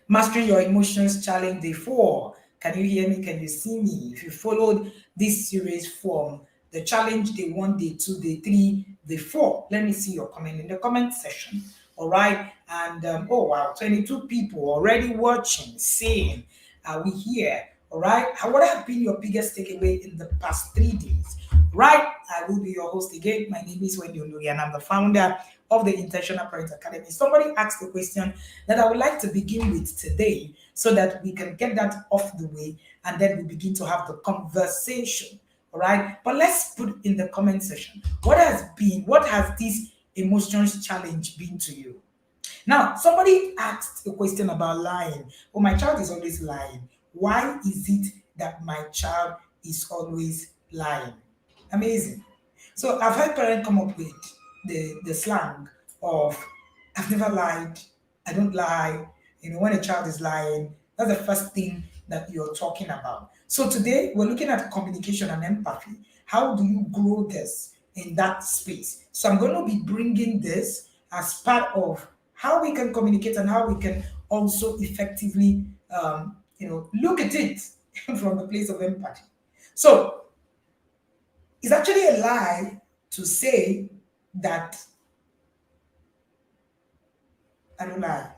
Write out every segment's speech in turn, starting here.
Mastering Your Emotions Challenge Day 4. Can you hear me? Can you see me? If you followed this series from the challenge day 1, day 2, day 3, day 4, let me see your comment in the comment section. All right. And oh, wow, 22 people already watching, saying, are we here? All right. What have been your biggest takeaway in the past 3 days? Right. I will be your host again. My name is Wendy Olori, and I'm the founder of the Intentional Parent Academy. Somebody asked a question that I would like to begin with today so that we can get that off the way and then we begin to have the conversation. All right. But let's put in the comment section what has this emotions challenge been to you? Now, somebody asked a question about lying. Oh, my child is always lying. Why is it that my child is always lying? Amazing. So I've heard parents come up with the slang of I've never lied, I don't lie. When a child is lying, that's the first thing that you're talking about. So today we're looking at communication and empathy. How do you grow this in that space? So I'm going to be bringing this as part of how we can communicate and how we can also effectively, look at it from the place of empathy. So it's actually a lie to say that I don't lie.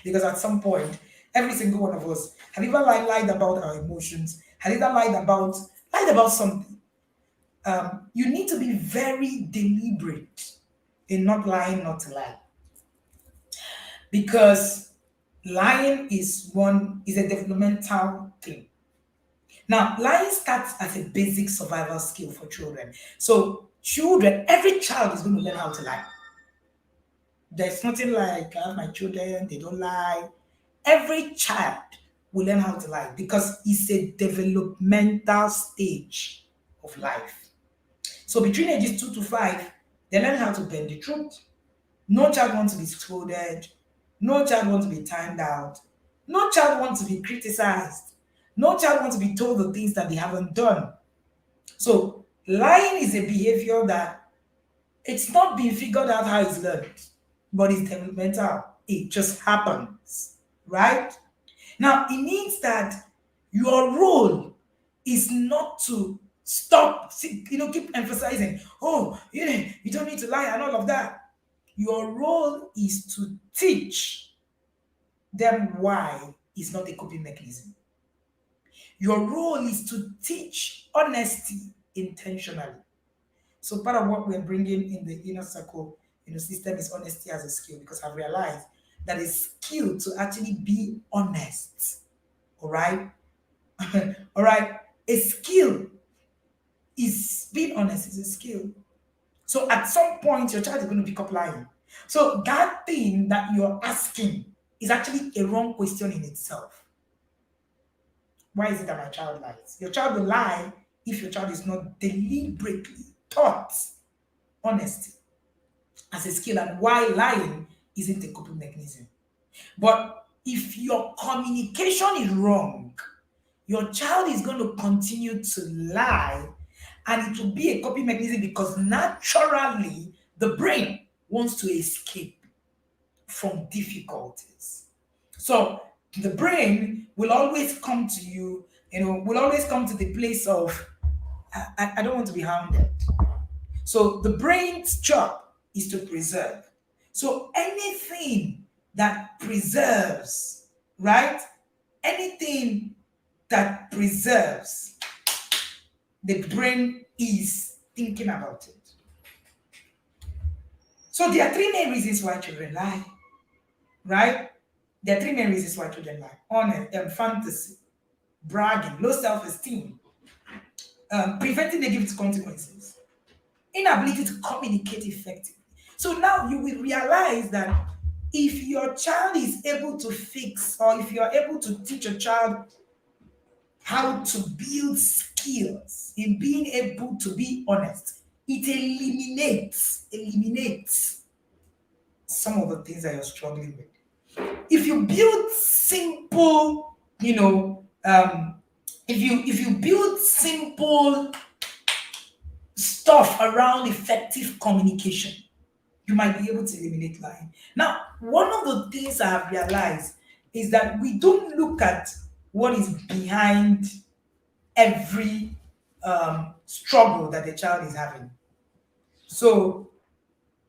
Because at some point, every single one of us have either lied about our emotions, have either lied about something. You need to be very deliberate in not lying, not to lie, because lying is a developmental thing. Now, lying starts as a basic survival skill for children. So, every child is going to learn how to lie. There's nothing like I have my children, they don't lie. Every child will learn how to lie because it's a developmental stage of life. So between ages 2 to 5, they learn how to bend the truth. No child wants to be scolded. No child wants to be timed out. No child wants to be criticized. No child wants to be told the things that they haven't done. So lying is a behavior that it's not been figured out how it's learned, but it's developmental. It just happens, right? Now, it means that your role is not to keep emphasizing, oh, you don't need to lie and all of that. Your role is to teach them why it's not a coping mechanism. Your role is to teach honesty intentionally. So part of what we're bringing in the inner circle, system is honesty as a skill, because I've realized that a skill to actually be honest. All right, all right. A skill is being honest is a skill. So at some point, your child is going to pick up lying. So that thing that you're asking is actually a wrong question in itself. Why is it that my child lies? Your child will lie if your child is not deliberately taught honesty as a skill and why lying isn't a coping mechanism. But if your communication is wrong, your child is going to continue to lie and it will be a coping mechanism because naturally the brain wants to escape from difficulties. So the brain will always come to you, will always come to the place of, I don't want to be hounded. So the brain's job is to preserve. So anything that preserves, right? Anything that preserves, the brain is thinking about it. So there are three main reasons why children lie, right? There are three main reasons why children lie: honest, fantasy, bragging, low self-esteem, preventing negative consequences, inability to communicate effectively. So now you will realize that if your child is able to fix, or if you're able to teach a child how to build skills in being able to be honest, it eliminates some of the things that you're struggling with. If you build simple, if you build simple stuff around effective communication, You might be able to eliminate lying. Now, one of the things I have realized is that we don't look at what is behind every struggle that the child is having. So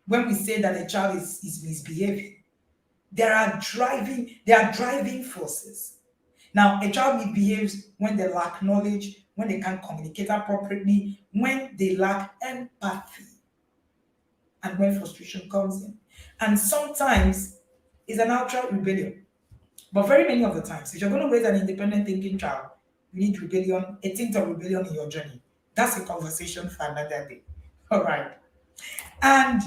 when we say that a child is misbehaving, there are driving forces. Now, a child misbehaves when they lack knowledge, when they can't communicate appropriately, when they lack empathy, and when frustration comes in. And sometimes it's an outright rebellion. But very many of the times, if you're going to raise an independent thinking child, you need rebellion, a tint of rebellion in your journey. That's a conversation for another day. All right. And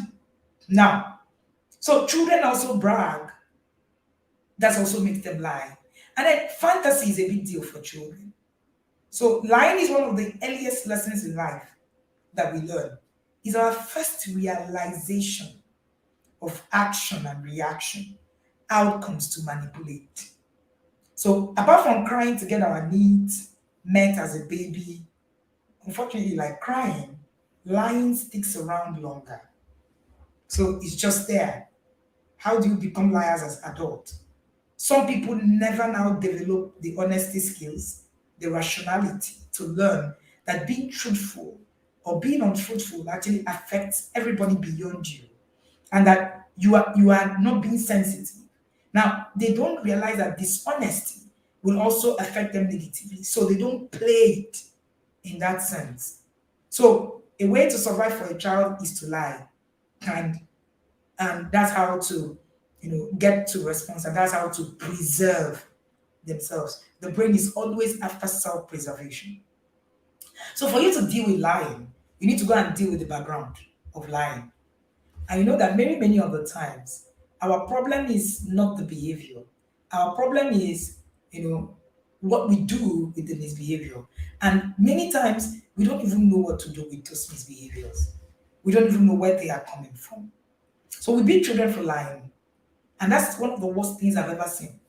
now, so children also brag. That also makes them lie. And then fantasy is a big deal for children. So lying is one of the earliest lessons in life that we learn. It's our first realization of action and reaction, outcomes to manipulate. So apart from crying to get our needs met as a baby, unfortunately, like crying, lying sticks around longer. So it's just there. How do you become liars as adults? Some people never now develop the honesty skills, the rationality to learn that being truthful or being untruthful actually affects everybody beyond you, and that you are not being sensitive. Now they don't realize that dishonesty will also affect them negatively, so they don't play it in that sense. So a way to survive for a child is to lie, and that's how to get to response, and that's how to preserve themselves. The brain is always after self-preservation. So for you to deal with lying, you need to go and deal with the background of lying. And you know that many of the times, our problem is not the behavior. Our problem is, what we do with the misbehavior. And many times, we don't even know what to do with those misbehaviors. We don't even know where they are coming from. So we beat children for lying. And that's one of the worst things I've ever seen.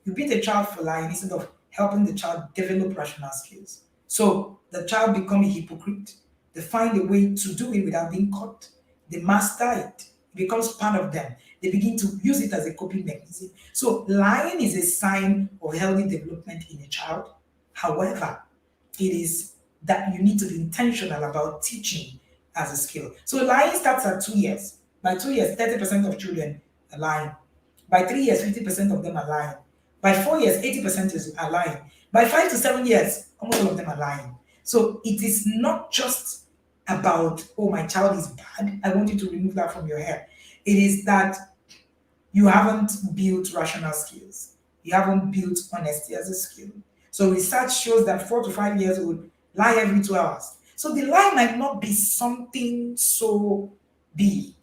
You beat a child for lying instead of helping the child develop rational skills. So the child become a hypocrite. They find a way to do it without being caught. They master it. It becomes part of them. They begin to use it as a coping mechanism. So lying is a sign of healthy development in a child. However, it is that you need to be intentional about teaching as a skill. So lying starts at 2 years. By 2 years, 30% of children are lying. By 3 years, 50% of them are lying. By 4 years, 80% are lying. By 5 to 7 years, almost all of them are lying. So it is not just about, oh, my child is bad. I want you to remove that from your head. It is that you haven't built rational skills. You haven't built honesty as a skill. So research shows that 4 to 5 years old lie every 2 hours. So the lie might not be something so big.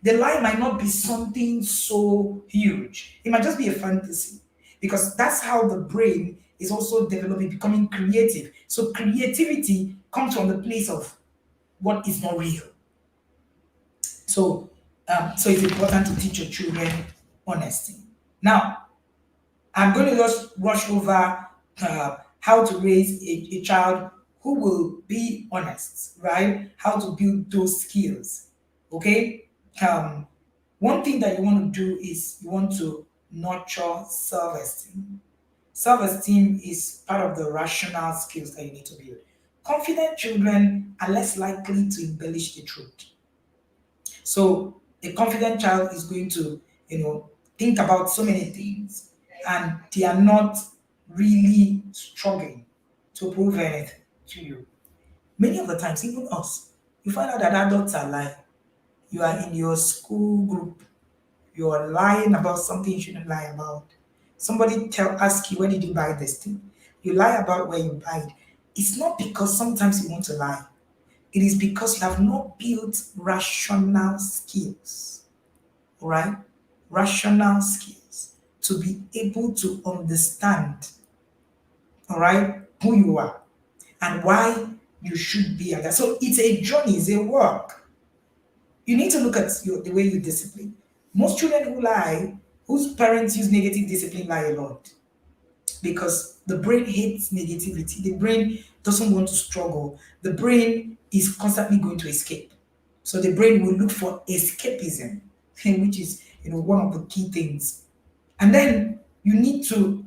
The lie might not be something so huge. It might just be a fantasy, because that's how the brain is also developing, becoming creative. So creativity comes from the place of what is not real. So, so it's important to teach your children honesty. Now, I'm going to just rush over how to raise a child who will be honest, right? How to build those skills. Okay. One thing that you want to do is you want to nurture self-esteem. Self-esteem is part of the rational skills that you need to build. Confident children are less likely to embellish the truth. So a confident child is going to, think about so many things, and they are not really struggling to prove anything to you. Many of the times, even us, you find out that adults are lying. You are in your school group, you are lying about something you shouldn't lie about. Somebody ask you, where did you buy this thing? You lie about where you buy it. It's not because sometimes you want to lie. It is because you have not built rational skills, all right? Rational skills to be able to understand, all right, who you are and why you should be like that. So it's a journey, it's a work. You need to look at the way you discipline. Most children who lie, whose parents use negative discipline, lie a lot, because the brain hates negativity. The brain doesn't want to struggle. The brain is constantly going to escape. So the brain will look for escapism, which is one of the key things. And then you need to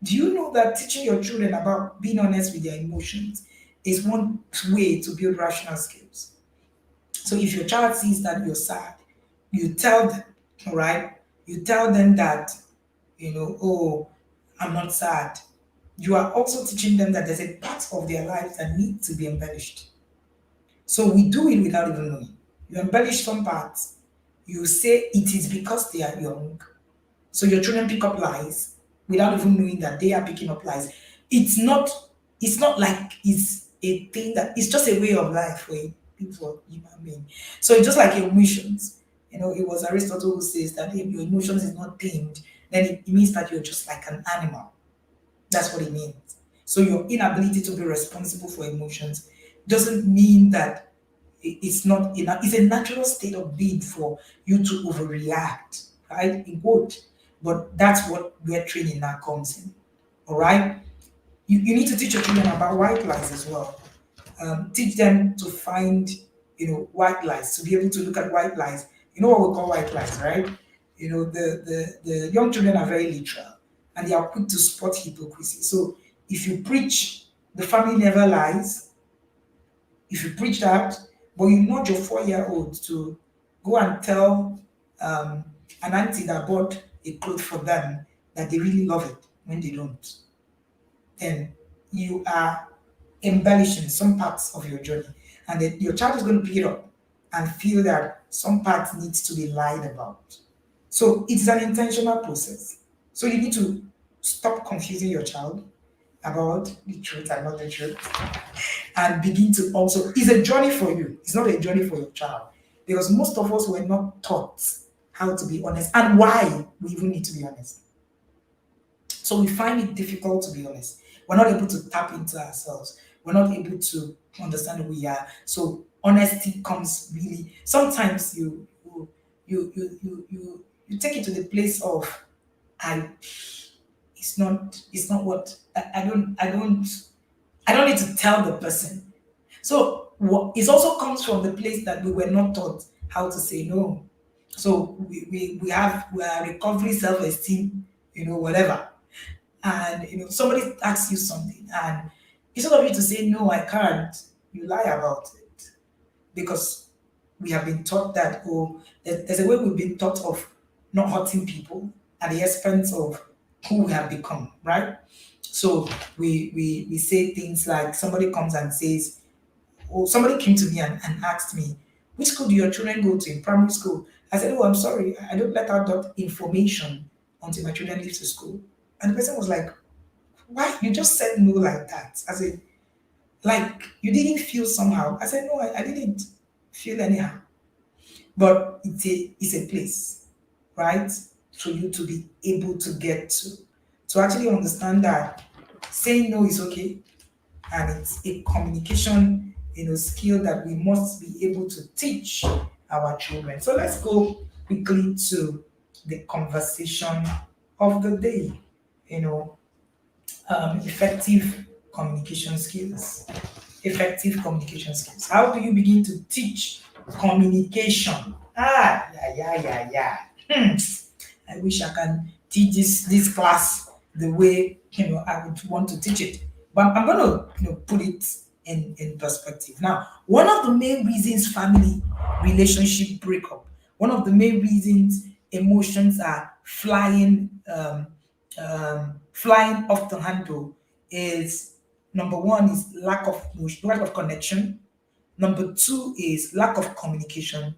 do you know that teaching your children about being honest with their emotions is one way to build rational skills? So if your child sees that you're sad, you tell them, all right? You tell them that, oh, I'm not sad. You are also teaching them that there's a part of their lives that need to be embellished. So we do it without even knowing. You embellish some parts. You say it is because they are young. So your children pick up lies without even knowing that they are picking up lies. It's not. It's not like it's a thing that it's just a way of life for people, human being. So it's just like emotions. It was Aristotle who says that if your emotions is not tamed, then it means that you're just like an animal. That's what it means. So your inability to be responsible for emotions doesn't mean that it's not enough. It's a natural state of being for you to overreact, right? It would. But that's what where training now comes in. All right. You need to teach your children about white lies as well. Teach them to find, white lies, to be able to look at white lies. You know what we call white lies, right? The young children are very literal and they are quick to spot hypocrisy. So if you preach the family never lies, if you preach that, but you nudge your 4-year-old to go and tell an auntie that bought a cloth for them that they really love it when they don't, then you are embellishing some parts of your journey. And then your child is going to pick it up and feel that some parts needs to be lied about. So it's an intentional process. So you need to stop confusing your child about the truth and not the truth and begin to also it's a journey for you. It's not a journey for your child. Because most of us were not taught how to be honest and why we even need to be honest. So we find it difficult to be honest. We're not able to tap into ourselves. We're not able to understand who we are. So honesty comes really sometimes you take it to the place of I it's not what I don't need to tell the person. So it also comes from the place that we were not taught how to say no. So we are recovery self-esteem, whatever. And somebody asks you something and instead of you to say no, I can't, you lie about it. Because we have been taught that there's a way we've been taught of not hurting people at the expense of who we have become, right? So we say things like somebody comes and says, or somebody came to me and asked me, which school do your children go to in primary school? I said, oh, I'm sorry, I don't let out that information until my children leave to school. And the person was like, why? You just said no like that. I said, like you didn't feel somehow. I said, no, I didn't feel anyhow. But it's a place, right? For you to be able to get to actually understand that saying no is okay and it's a communication skill that we must be able to teach our children. So let's go quickly to the conversation of the day. You know, effective communication skills. Effective communication skills. How do you begin to teach communication? Yeah. Hmm. I wish I can teach this class the way I would want to teach it. But I'm going to put it in perspective. Now, one of the main reasons family relationship break up, one of the main reasons emotions are flying off the handle is number one is lack of connection. Number two is lack of communication.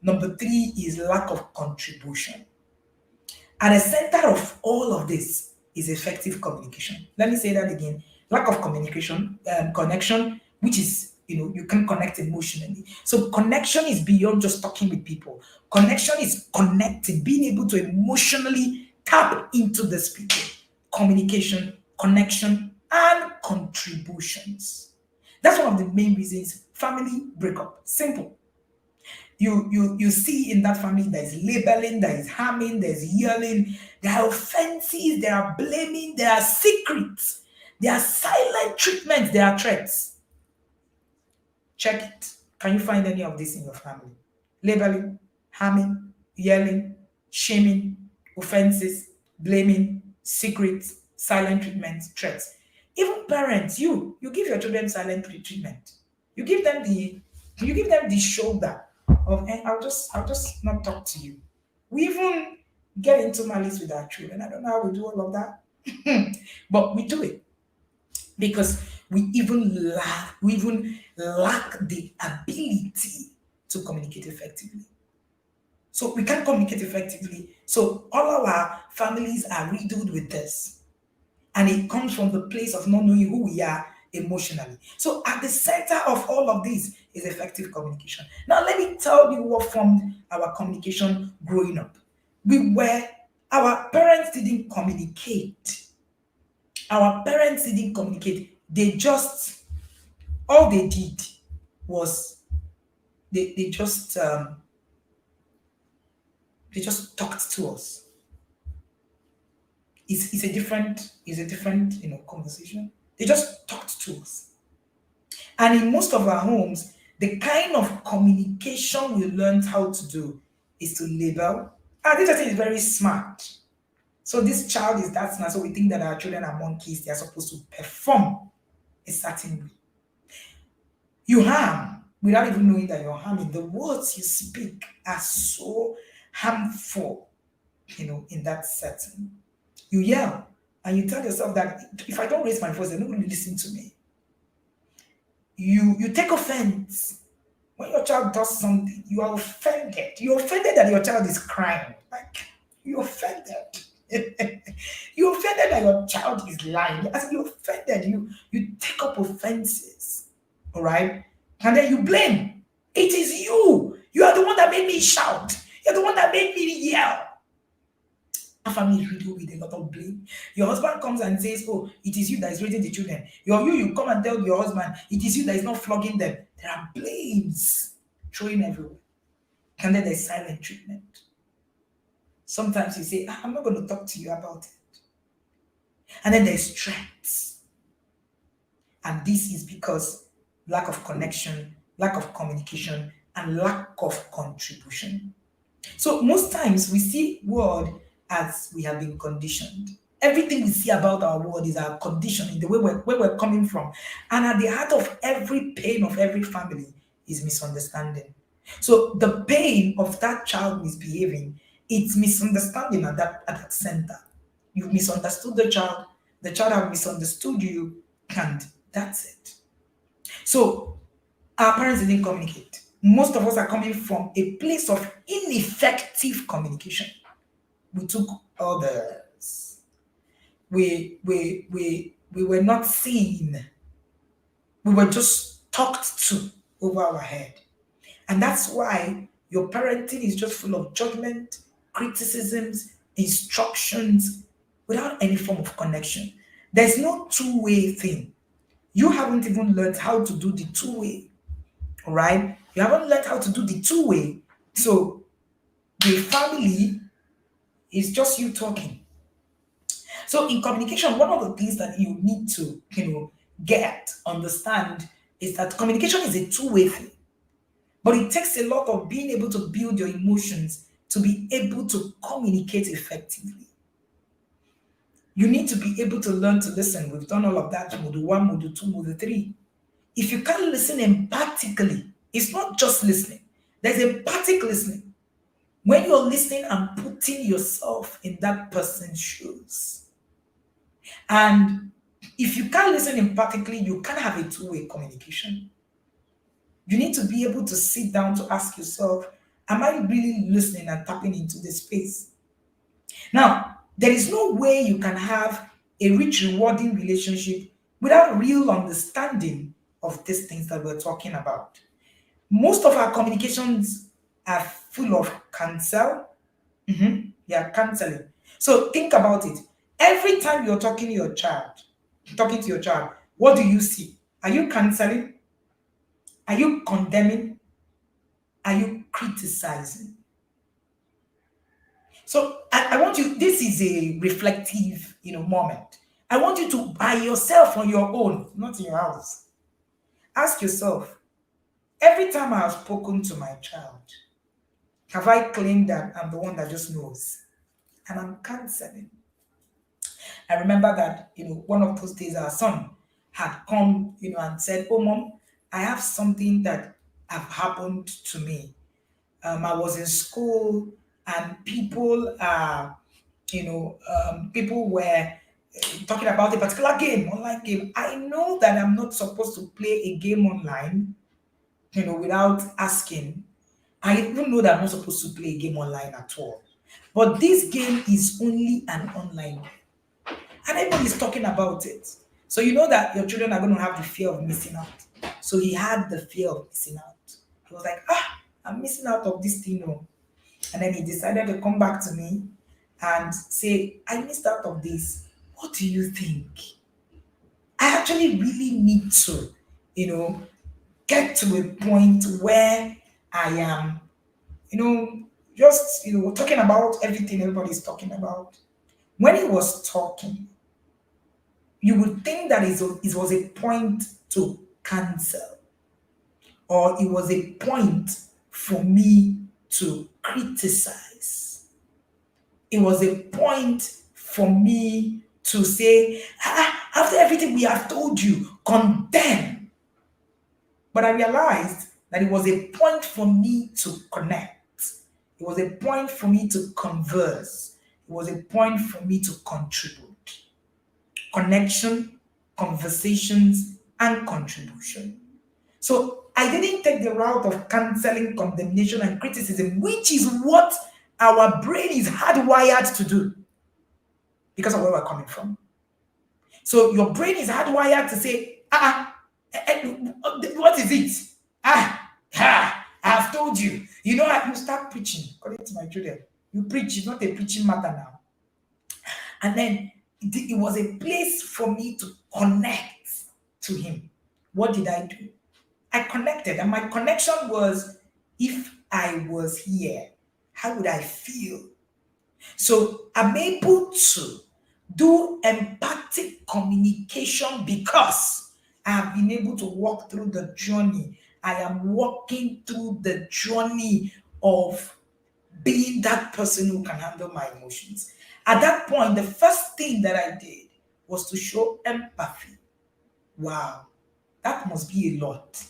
Number three is lack of contribution. At the center of all of this is effective communication. Let me say that again. Lack of communication, connection, which is, you can connect emotionally. So connection is beyond just talking with people. Connection is connecting, being able to emotionally tap into this people. Communication, connection, and contributions. That's one of the main reasons family breakup. Simple. You see in that family there is labeling, there is harming, there's yelling, there are offenses, there are blaming, there are secrets, there are silent treatments, there are threats. Check it. Can you find any of this in your family? Labeling, harming, yelling, shaming, offenses, blaming, secrets, silent treatment, threats. Even parents, you give your children silent treatment. You give them the shoulder of I'll just not talk to you. We even get into malice with our children. I don't know how we do all of that. But we do it because we even lack the ability to communicate effectively. So we can't communicate effectively. So all of our families are riddled with this. And it comes from the place of not knowing who we are emotionally. So at the center of all of this is effective communication. Now let me tell you what formed our communication growing up. We were our parents didn't communicate. Our parents didn't communicate. They just all they did was they just talked to us. It's a different conversation. They just talked to us. And in most of our homes, the kind of communication we learned how to do is to label. And this I think is very smart. So this child is that smart. So we think that our children are monkeys. They are supposed to perform a certain way. You harm without even knowing that you're harming. The words you speak are so harmful, in that setting. You yell and you tell yourself that if I don't raise my voice, they're not going to listen to me. You take offense when your child does something. You are offended. You're offended that your child is crying. Like you're offended. You're offended that your child is lying. As you're offended, you take up offenses. All right, and then you blame. It is you. You are the one that made me shout. You're the one that made me yell. A family is riddled with a lot of blame. Your husband comes and says, "Oh, it is you that is raising the children." You come and tell your husband, "It is you that is not flogging them." There are blames throwing everywhere. And then there's silent treatment. Sometimes you say, "I'm not going to talk to you about it." And then there's threats. And this is because lack of connection, lack of communication, and lack of contribution. So most times we see word as we have been conditioned. Everything we see about our world is our conditioning, the way where we're coming from. And at the heart of every pain of every family is misunderstanding. So the pain of that child misbehaving, it's misunderstanding at that center. You misunderstood the child have misunderstood you, and that's it. So our parents didn't communicate. Most of us are coming from a place of ineffective communication. We took others. We were not seen. We were just talked to over our head. And that's why your parenting is just full of judgment, criticisms, instructions, without any form of connection. There's no two-way thing. You haven't even learned how to do the two-way. All right? You haven't learned how to do the two-way. So the family is just you talking. So in communication, one of the things that you need to, understand is that communication is a two-way thing. But it takes a lot of being able to build your emotions to be able to communicate effectively. You need to be able to learn to listen. We've done all of that. Module 1, Module 2, Module 3. If you can't listen empathically, it's not just listening. There's empathic listening. When you're listening and putting yourself in that person's shoes. And if you can't listen empathically, you can't have a two-way communication. You need to be able to sit down to ask yourself, am I really listening and tapping into the space? Now, there is no way you can have a rich, rewarding relationship without real understanding of these things that we're talking about. Most of our communications are full of cancel. Yeah, canceling. So think about it. Every time you're talking to your child, what do you see? Are you canceling? Are you condemning? Are you criticizing? So I want you, this is a reflective, moment. I want you to, by yourself on your own, not in your house, ask yourself, Every time I have spoken to my child, have I claimed that I'm the one that just knows? And I'm counseling. I remember that, one of those days our son had come, and said, "Oh, mom, I have something that have happened to me. I was in school and people were talking about a particular game, online game. I know that I'm not supposed to play a game online, without asking. I even know that I'm not supposed to play a game online at all. But this game is only an online game. And everybody's talking about it. So you know that your children are going to have the fear of missing out. So he had the fear of missing out. He was like, I'm missing out of this thing. Oh. And then he decided to come back to me and say, I missed out of this. What do you think? I actually really need to, you know, get to a point where I am, just, talking about everything everybody's talking about. When he was talking, you would think that it was a point to cancel, or it was a point for me to criticize. It was a point for me to say, after everything we have told you, condemn. But I realized that it was a point for me to connect. It was a point for me to converse. It was a point for me to contribute. Connection, conversations, and contribution. So I didn't take the route of canceling, condemnation, and criticism, which is what our brain is hardwired to do because of where we're coming from. So your brain is hardwired to say, what is it? I've told you. You start preaching, according to my children. You preach, it's not a preaching matter now. And then it was a place for me to connect to him. What did I do? I connected, and my connection was, if I was here, how would I feel? So I'm able to do empathic communication because I have been able to walk through the journey. I am walking through the journey of being that person who can handle my emotions. At that point, the first thing that I did was to show empathy. Wow, that must be a lot.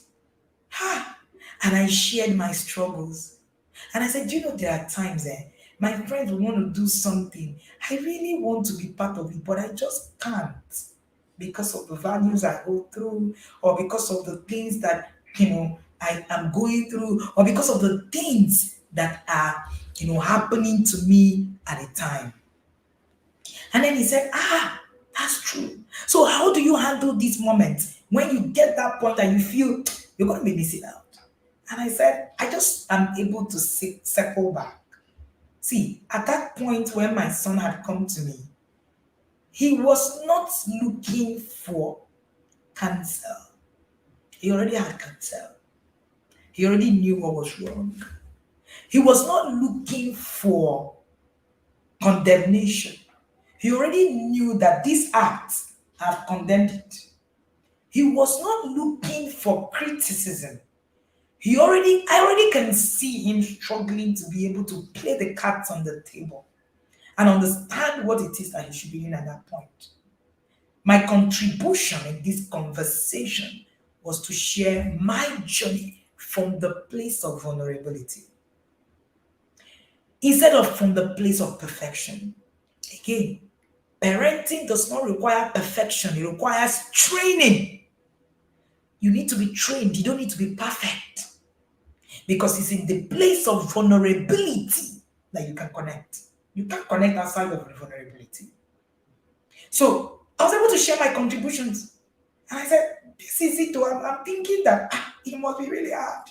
And I shared my struggles. And I said, do you know there are times my friends will want to do something. I really want to be part of it, but I just can't because of the values I go through, or because of the things that, I am going through, or because of the things that are, happening to me at a time. And then he said, that's true. So how do you handle these moments when you get that point and you feel you're going to be missing out? And I said, I just am able to circle back. See, at that point when my son had come to me, he was not looking for cancer. He already had cancer. He already knew what was wrong. He was not looking for condemnation. He already knew that this act, I've condemned it. He was not looking for criticism. I already can see him struggling to be able to play the cards on the table and understand what it is that he should be doing at that point. My contribution in this conversation was to share my journey from the place of vulnerability instead of from the place of perfection. Again, parenting does not require perfection, it requires training. You need to be trained, you don't need to be perfect. Because it's in the place of vulnerability that you can connect. You can't connect outside of vulnerability. So I was able to share my contributions. And I said, this is it. I'm thinking that it must be really hard.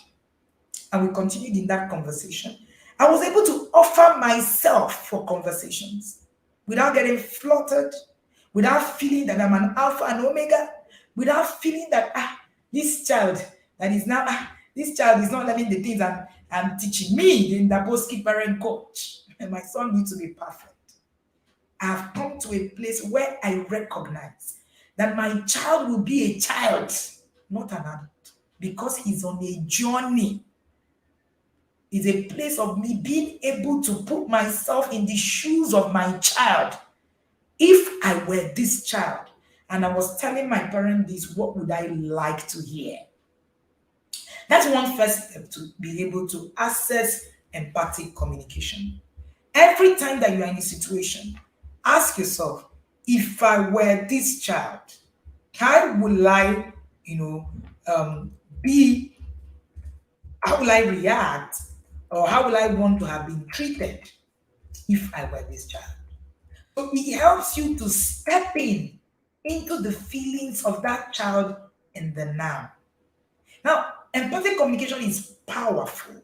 And we continued in that conversation. I was able to offer myself for conversations without getting fluttered, without feeling that I'm an alpha and omega, without feeling that this child that is now this child is not learning the things I'm teaching me, the Ndaboski parent coach, and my son needs to be perfect. I have come to a place where I recognize that my child will be a child, not an adult. because he's on a journey. It's a place of me being able to put myself in the shoes of my child. If I were this child and I was telling my parent this, what would I like to hear? That's one first step to be able to access empathic communication. Every time that you are in a situation, ask yourself, if I were this child, how will I, you know, be, how will I react, or how will I want to have been treated if I were this child? So it helps you to step in into the feelings of that child in the now. Now, empathic communication is powerful,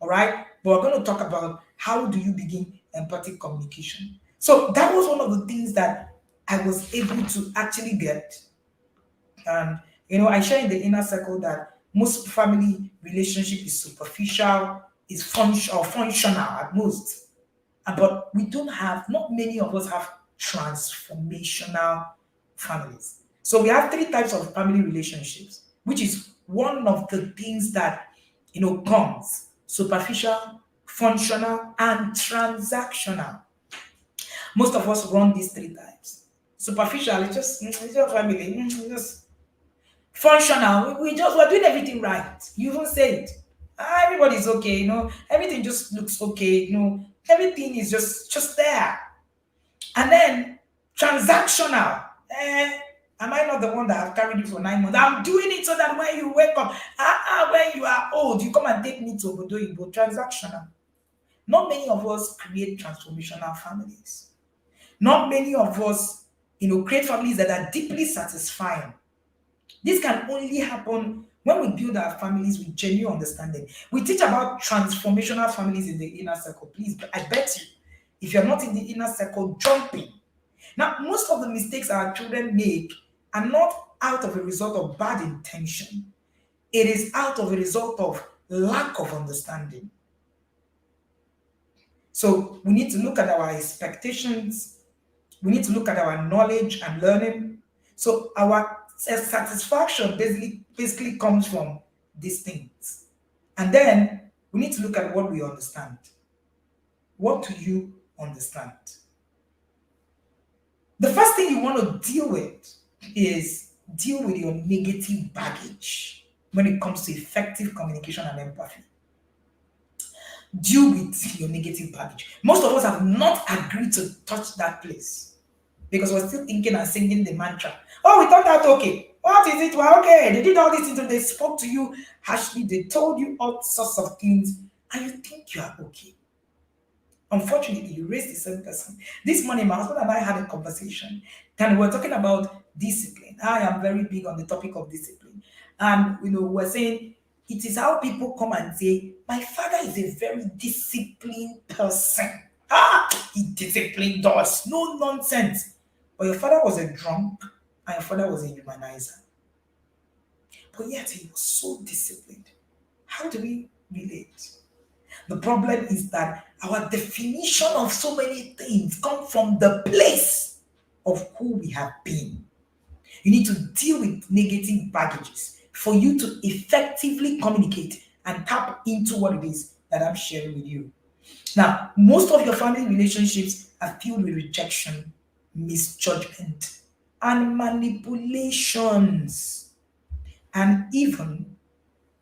all right? But we're going to talk about how do you begin empathic communication. So that was one of the things that I was able to actually get. And I share in the inner circle that most family relationship is superficial, is functional at most. But we don't have, not many of us have transformational families. So we have three types of family relationships, which is one of the things that comes superficial, functional, and transactional. Most of us run these three types. Superficial, it's just family, just functional. We're doing everything right. You even say it. Everybody's okay, everything just looks okay, everything is just there. And then transactional. Am I not the one that have carried you for 9 months? I'm doing it so that when you wake up, when you are old, you come and take me to Obodo. Transactional. Not many of us create transformational families. Not many of us, create families that are deeply satisfying. This can only happen when we build our families with genuine understanding. We teach about transformational families in the inner circle. Please, I bet you, if you're not in the inner circle, jump in. Now, most of the mistakes our children make are not out of a result of bad intention. It is out of a result of lack of understanding. So we need to look at our expectations. We need to look at our knowledge and learning. So our satisfaction basically comes from these things. And then we need to look at what we understand. What do you understand? The first thing you want to deal with is deal with your negative baggage when it comes to effective communication and empathy. Deal with your negative baggage. Most of us have not agreed to touch that place because we're still thinking and singing the mantra. Oh, we thought that okay. What is it? Well, okay. They did all these things. They spoke to you harshly. They told you all sorts of things, and you think you are okay. Unfortunately, you raised the same person. This morning, my husband and I had a conversation, and we were talking about discipline. I am very big on the topic of discipline. And we're saying it is how people come and say, my father is a very disciplined person. He disciplined us. No nonsense. But your father was a drunk, and your father was a humanizer. But yet he was so disciplined. How do we relate? The problem is that our definition of so many things come from the place of who we have been. You need to deal with negative baggages for you to effectively communicate and tap into what it is that I'm sharing with you. Now, most of your family relationships are filled with rejection, misjudgment, and manipulations, and even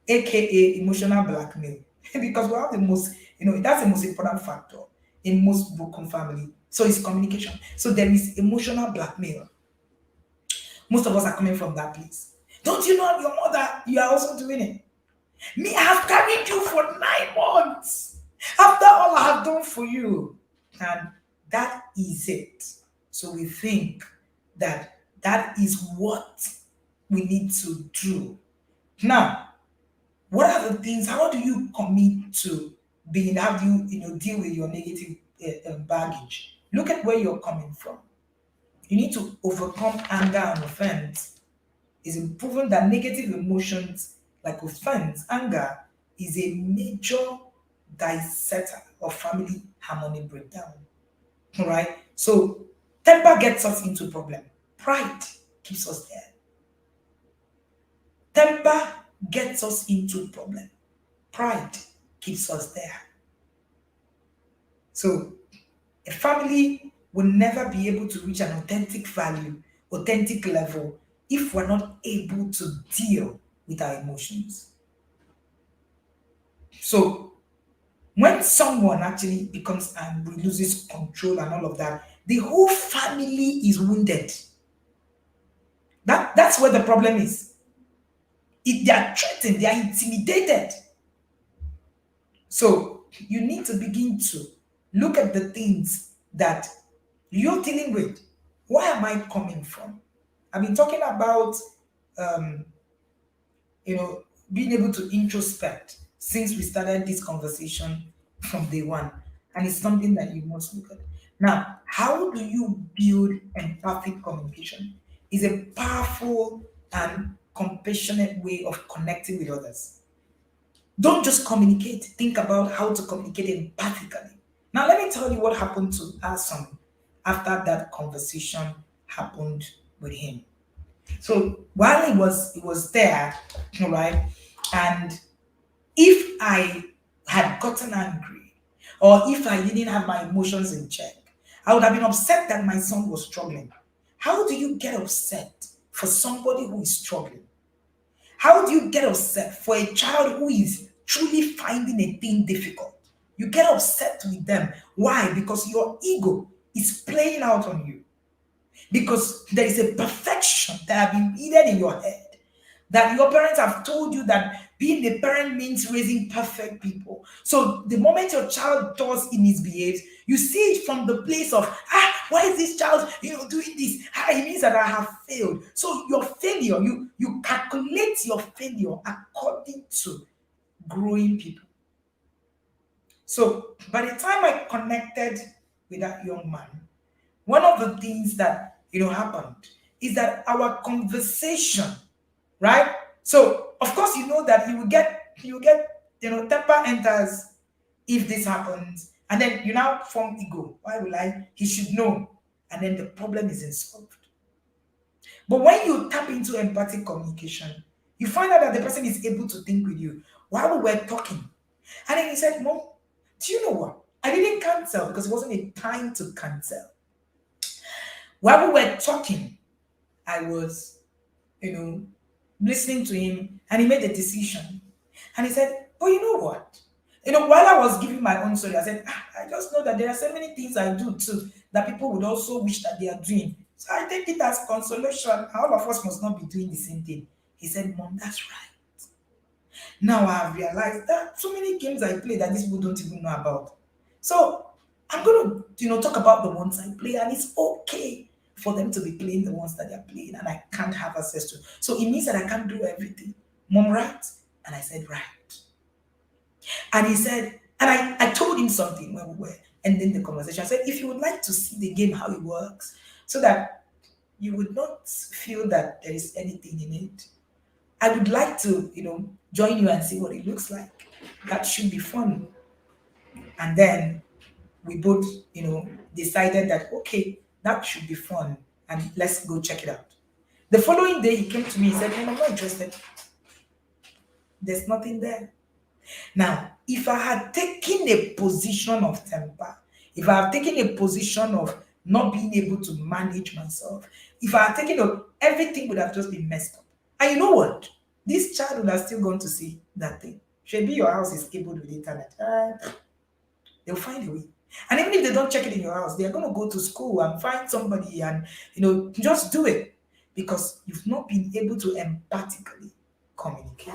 aka emotional blackmail. Because we have the most, that's the most important factor in most broken family. So it's communication. So there is emotional blackmail. Most of us are coming from that place. Don't you know your mother? You are also doing it. Me, I have carried you for 9 months. After all I have done for you. And that is it. So we think that that is what we need to do. Now, what are the things? How do you commit to being? How do you deal with your negative baggage? Look at where you're coming from. You need to overcome anger and offense. It's proven that negative emotions like offense, anger, is a major dissector of family harmony breakdown. All right. So temper gets us into problem. Pride keeps us there. Temper gets us into problem. Pride keeps us there. So a family will never be able to reach an authentic value, authentic level, if we're not able to deal with our emotions. So when someone actually becomes angry, loses control and all of that, the whole family is wounded. That's where the problem is. If they are threatened, they are intimidated. So you need to begin to look at the things that you're dealing with. Where am I coming from? I've been talking about um, being able to introspect since we started this conversation from day one. And it's something that you must look at. Now, how do you build empathic communication? Is a powerful and compassionate way of connecting with others. Don't just communicate, think about how to communicate empathically. Now, let me tell you what happened to our son after that conversation happened with him. So while he was there, all right, and if I had gotten angry or if I didn't have my emotions in check, I would have been upset that my son was struggling. How do you get upset for somebody who is struggling? How do you get upset for a child who is truly finding a thing difficult? You get upset with them. Why? Because your ego is playing out on you. Because there is a perfection that have been hidden in your head. That your parents have told you that being a parent means raising perfect people. So the moment your child does in misbehaves, you see it from the place of, why is this child doing this? It means that I have failed. So your failure, you calculate your failure according to growing people. So by the time I connected with that young man, one of the things that happened is that our conversation, right? So of course you know that you will get temper enters if this happens, and then you now form ego. Why will I? He should know, and then the problem isn't solved. But when you tap into empathic communication, you find out that the person is able to think with you. While we were talking, and then he said, "Mom, do you know what? I didn't cancel because it wasn't a time to cancel. While we were talking, I was, you know, listening to him, and he made a decision. And he said, but you know what? While I was giving my own story, I said, I just know that there are so many things I do too that people would also wish that they are doing. So I take it as consolation. All of us must not be doing the same thing. He said, Mom, that's right. Now I have realized that so many games I play that these people don't even know about. So I'm gonna, talk about the ones I play, and it's okay for them to be playing the ones that they're playing, and I can't have access to. So it means that I can't do everything. Mom, right? And I said, right. And he said, and I told him something when we were ending the conversation. I said, if you would like to see the game, how it works, so that you would not feel that there is anything in it, I would like to, join you and see what it looks like. That should be fun. And then we both, decided that, okay, that should be fun. And let's go check it out. The following day, he came to me and said, Mom, I'm not interested. There's nothing there. Now, if I had taken a position of temper, if I had taken a position of not being able to manage myself, if I had taken everything would have just been messed up. And you know what? This child would have still gone to see that thing. Maybe your house is cabled with internet. They'll find a way. And even if they don't check it in your house, they're going to go to school and find somebody and, just do it because you've not been able to empathically communicate.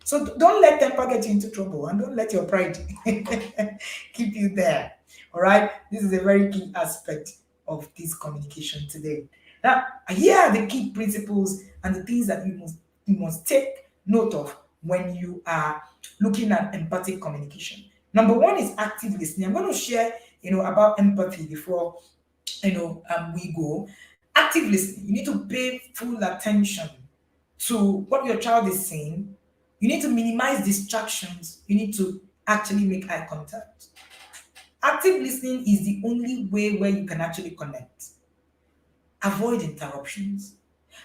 So don't let temper get you into trouble, and don't let your pride keep you there. All right. This is a very key aspect of this communication today. Now, here are the key principles and the things that you must take note of when you are looking at empathic communication. Number one is active listening. I'm going to share, about empathy before, we go. Active listening. You need to pay full attention to what your child is saying. You need to minimize distractions. You need to actually make eye contact. Active listening is the only way where you can actually connect. Avoid interruptions.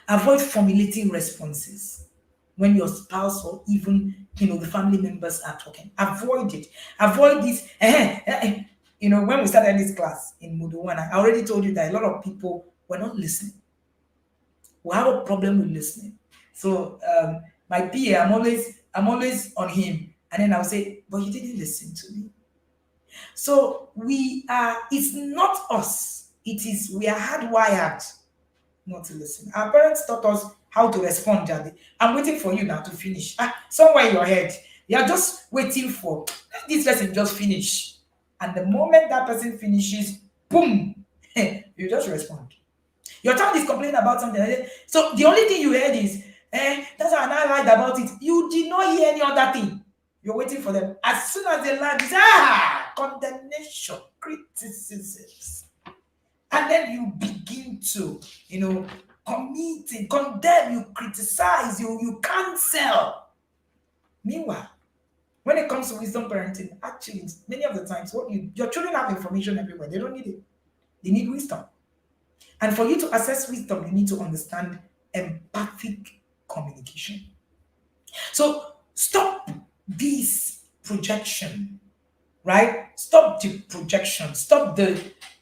Avoid formulating responses. when your spouse or even the family members are talking. Avoid it. Avoid this. When we started this class in Moodle 1, I already told you that a lot of people were not listening. We have a problem with listening. So my PA, I'm always on him, and then I'll say, "But you didn't listen to me." So we are. It's not us. It is we are hardwired not to listen. Our parents taught us how to respond, Jadi. I'm waiting for you now to finish. Somewhere in your head, you're just waiting for let this person just finish. And the moment that person finishes, boom, you just respond. Your child is complaining about something. So the only thing you heard is, that's how I lied about it. You did not hear any other thing. You're waiting for them. As soon as they land, it's condemnation, criticisms. And then you begin to, commit, condemn, you criticize, you cancel. Meanwhile, when it comes to wisdom parenting, actually, many of the times, your children have information everywhere. They don't need it. They need wisdom. And for you to access wisdom, you need to understand empathic communication. So stop this projection, right? Stop the projection. Stop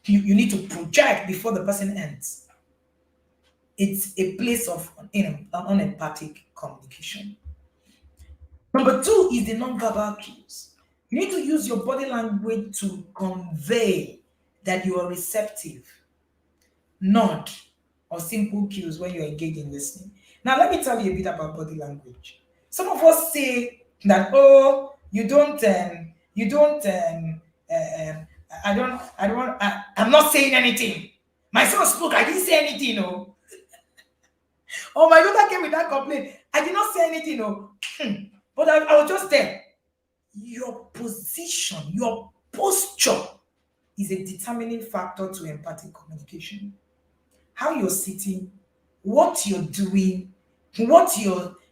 you need to project before the person ends. It's a place of unempathic communication. Number two is the nonverbal cues. You need to use your body language to convey that you are receptive, nod, or simple cues when you're engaged in listening. Now, let me tell you a bit about body language. Some of us say that, oh, I'm not saying anything. My son spoke, I didn't say anything, no. Oh, my daughter came with that complaint. I did not say anything, no. But I was just there. Your position, your posture is a determining factor to empathic communication. How you're sitting, what you're doing,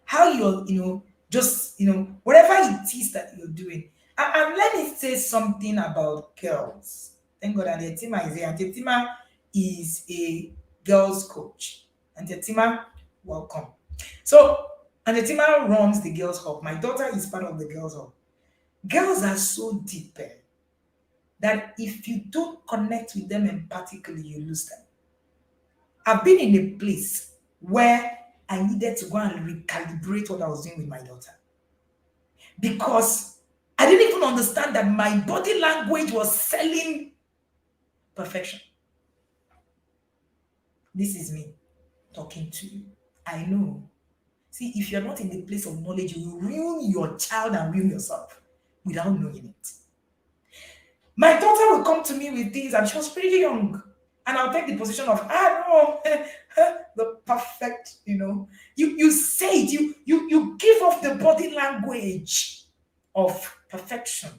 how you're, just, whatever it is that you're doing. And let me say something about girls. Thank God Auntie Tima is here. Auntie Tima is a girls coach. Auntie Tima, welcome. So, Auntie Tima runs the girls hub. My daughter is part of the girls hub. Girls are so deep that if you don't connect with them empathically, you lose them. I've been in a place where I needed to go and recalibrate what I was doing with my daughter. Because I didn't even understand that my body language was selling perfection. This is me talking to you. I know. See, if you're not in the place of knowledge, you will ruin your child and ruin yourself without knowing it. My daughter will come to me with things, and she was pretty young. And I'll take the position of, no, the perfect, you say it, you give off the body language of perfection.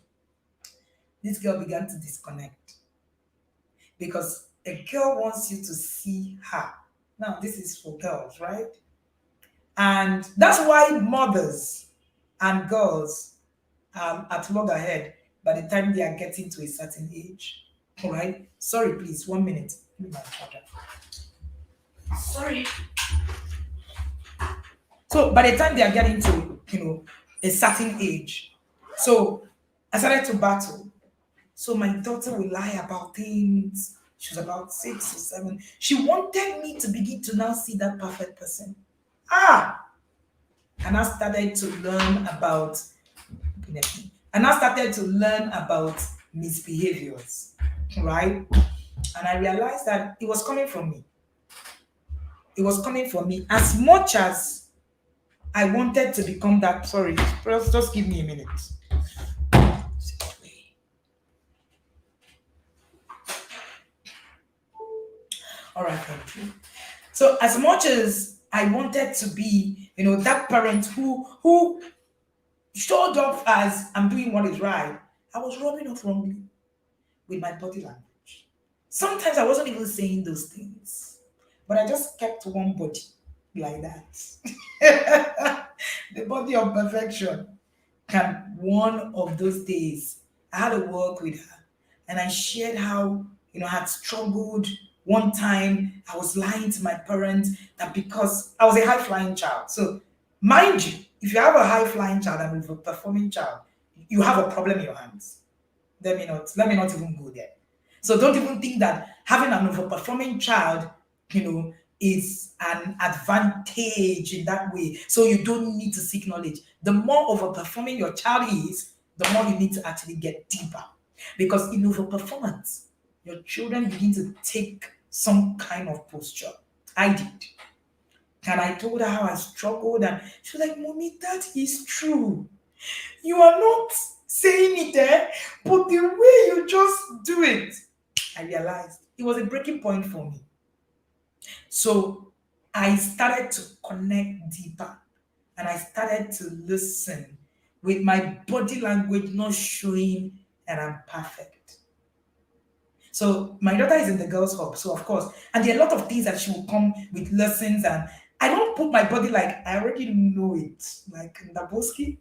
This girl began to disconnect because a girl wants you to see her. Now, this is for girls, right? And that's why mothers and girls at loggerhead by the time they are getting to a certain age. All right. Sorry, please. 1 minute. Give me my father. Sorry. So by the time they are getting to a certain age, so I started to battle. So my daughter will lie about things. She was about 6 or 7. She wanted me to begin to now see that perfect person. And I started to learn about misbehaviors, right? And I realized that it was coming from me. It was coming from me as much as I wanted to become that. Sorry, just give me a minute. All right, thank you. So as much as I wanted to be, that parent who showed up as I'm doing what is right, I was rubbing off wrongly with my body language. Sometimes I wasn't even saying those things, but I just kept one body like that. The body of perfection. And one of those days, I had a walk with her, and I shared how I had struggled. One time, I was lying to my parents that because I was a high flying child, so Mind you, if you have a high flying child and a performing child, you have a problem in your hands. Let me not even go there. So don't even think that having an overperforming child, you know, is an advantage in that way. So you don't need to seek knowledge. The more overperforming your child is, the more you need to actually get deeper. Because in overperformance, your children begin to take some kind of posture. I did. And I told her how I struggled, and she was like, Mommy, that is true. You are not saying it there, but the way you just do it, I realized it was a breaking point for me. So I started to connect deeper and I started to listen with my body language not showing that I'm perfect. So my daughter is in the girls' hub, so of course, and there are a lot of things that she will come with lessons, and I don't put my body like I already know it, like Naboski.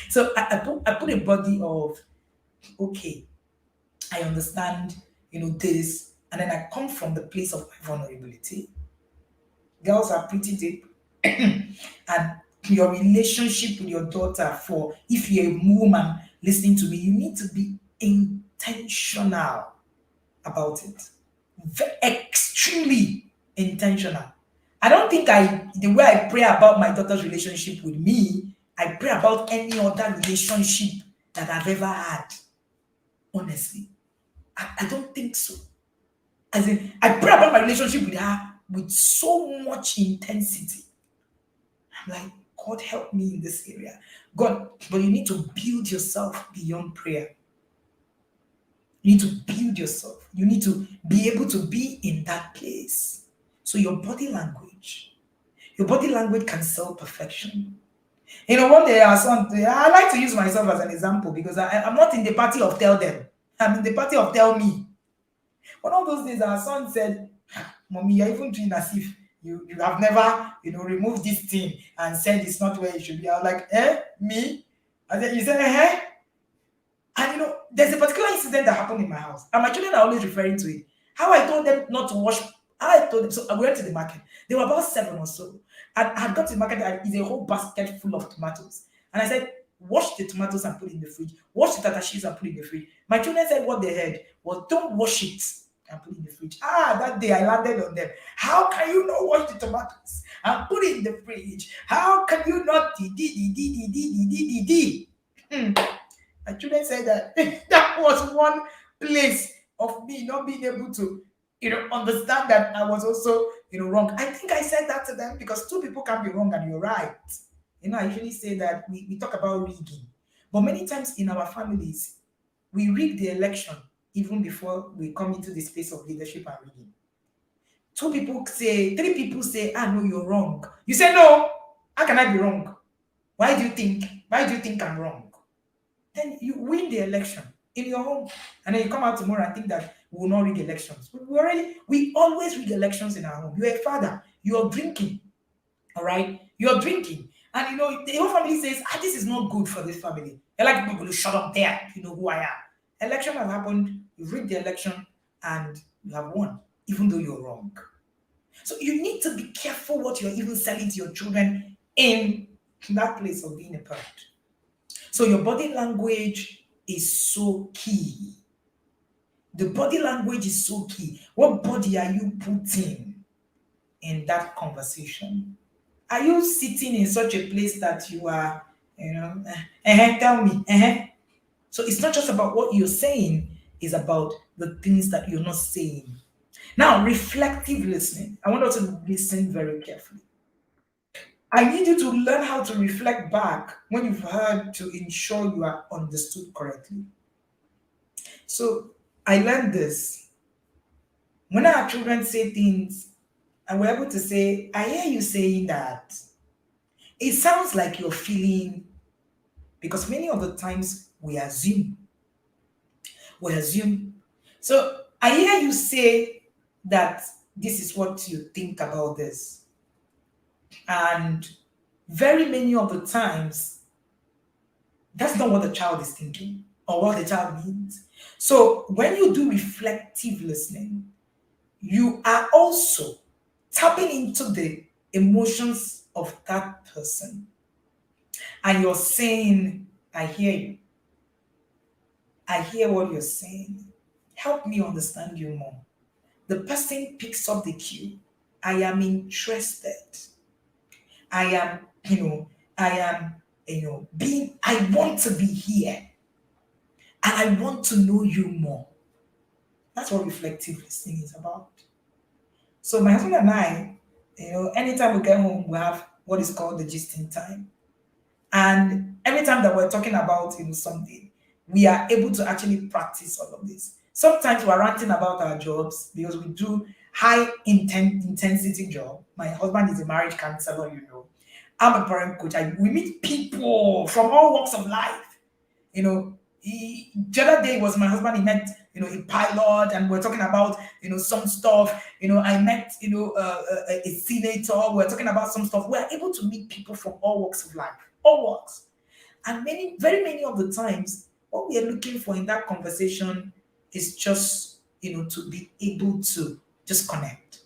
So I put a body of okay, I understand, this, and then I come from the place of my vulnerability. Girls are pretty deep, and your relationship with your daughter, for if you're a woman listening to me, you need to be intentional about it. Extremely intentional. I don't think the way I pray about my daughter's relationship with me, I pray about any other relationship that I've ever had. Honestly, I don't think so. As in, I pray about my relationship with her with so much intensity. I'm like, God, help me in this area. God, but you need to build yourself beyond prayer. You need to build yourself. You need to be able to be in that place. So your body language can sell perfection. One day our son, I like to use myself as an example because I'm not in the party of tell them. I'm in the party of tell me. One of those days, our son said, Mommy, you're even doing as if you have never, removed this thing and said it's not where it should be. I was like, me? I said, you said, eh? And there's a particular incident that happened in my house, and my children are always referring to it. How I told them not to wash. How I told them. So I went to the market. They were about seven or so. And I had got to the market. And it's a whole basket full of tomatoes. And I said, wash the tomatoes and put it in the fridge. Wash the tatashes and put it in the fridge. My children said what they heard was, don't wash it and put it in the fridge. That day I landed on them. How can you not wash the tomatoes and put it in the fridge? How can you not? My children said that that was one place of me not being able to, understand that I was also, wrong. I think I said that to them because two people can be wrong and you're right. I usually say that we talk about rigging, but many times in our families, we rig the election even before we come into the space of leadership and rigging. Three people say, no, you're wrong. You say, no, how can I be wrong? Why do you think I'm wrong? Then you win the election in your home. And then you come out tomorrow and think that we will not rig elections. We always rig elections in our home. You're a father, you're drinking, all right? You're drinking. And the whole family says, this is not good for this family. They're like, people will shut up there, you know who I am. Election has happened, you rig the election, and you have won, even though you're wrong. So you need to be careful what you're even selling to your children in that place of being a parent. So your body language is so key. The body language is so key. What body are you putting in that conversation? Are you sitting in such a place that you are, tell me, So it's not just about what you're saying, it's about the things that you're not saying. Now, reflective listening. I want us to listen very carefully. I need you to learn how to reflect back when you've heard to ensure you are understood correctly. So I learned this. When our children say things and we're able to say, I hear you saying that. It sounds like you're feeling, because many of the times we assume. We assume. So I hear you say that this is what you think about this. And very many of the times, that's not what the child is thinking or what the child means. So when you do reflective listening, you are also tapping into the emotions of that person, and you're saying, I hear you, I hear what you're saying, help me understand you more. The person picks up the cue. I am interested. I am, I am, I want to be here and I want to know you more. That's what reflective listening is about. So my husband and I, anytime we get home, we have what is called the gisting time. And every time that we're talking about something, we are able to actually practice all of this. Sometimes we're ranting about our jobs because we do high intensity job. My husband is a marriage counselor. I'm a parent coach. We meet people from all walks of life. The other day was my husband. He met a pilot, and we're talking about some stuff. I met a senator. We're talking about some stuff. We're able to meet people from all walks of life, all walks, and very many of the times, what we are looking for in that conversation is just to be able to just connect.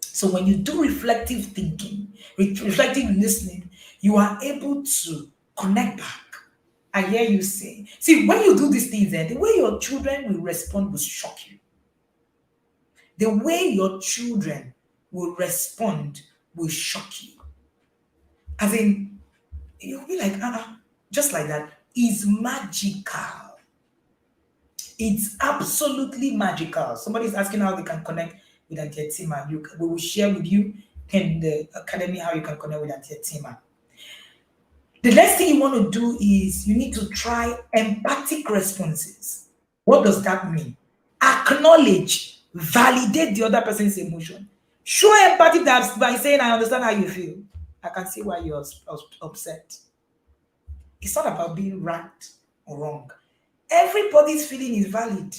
So when you do reflective thinking, reflective listening, you are able to connect back. I hear you say. See, when you do these things, the way your children will respond will shock you. The way your children will respond will shock you. As in, you'll be like, just like that. It's magical. It's absolutely magical. Somebody's asking how they can connect with Antietima. We will share with you in the academy how you can connect with Antietima. The next thing you want to do is you need to try empathic responses. What does that mean? Acknowledge, validate the other person's emotion. Show empathy by saying, I understand how you feel. I can see why you're upset. It's not about being right or wrong. Everybody's feeling is valid.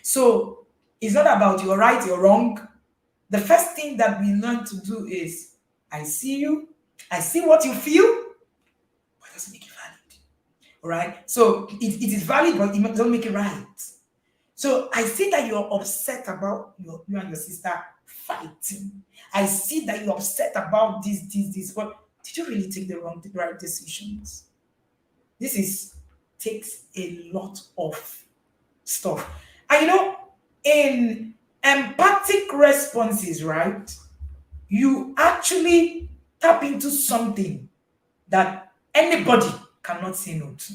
So it's not about you're right, you're wrong. The first thing that we learn to do is, I see you, I see what you feel, but it doesn't make it valid. All right? So it is valid, but it doesn't make it right. So I see that you're upset about you and your sister fighting. I see that you're upset about this. But did you really take the right decisions? This takes a lot of stuff. And in empathic responses, right? You actually tap into something that anybody cannot say no to.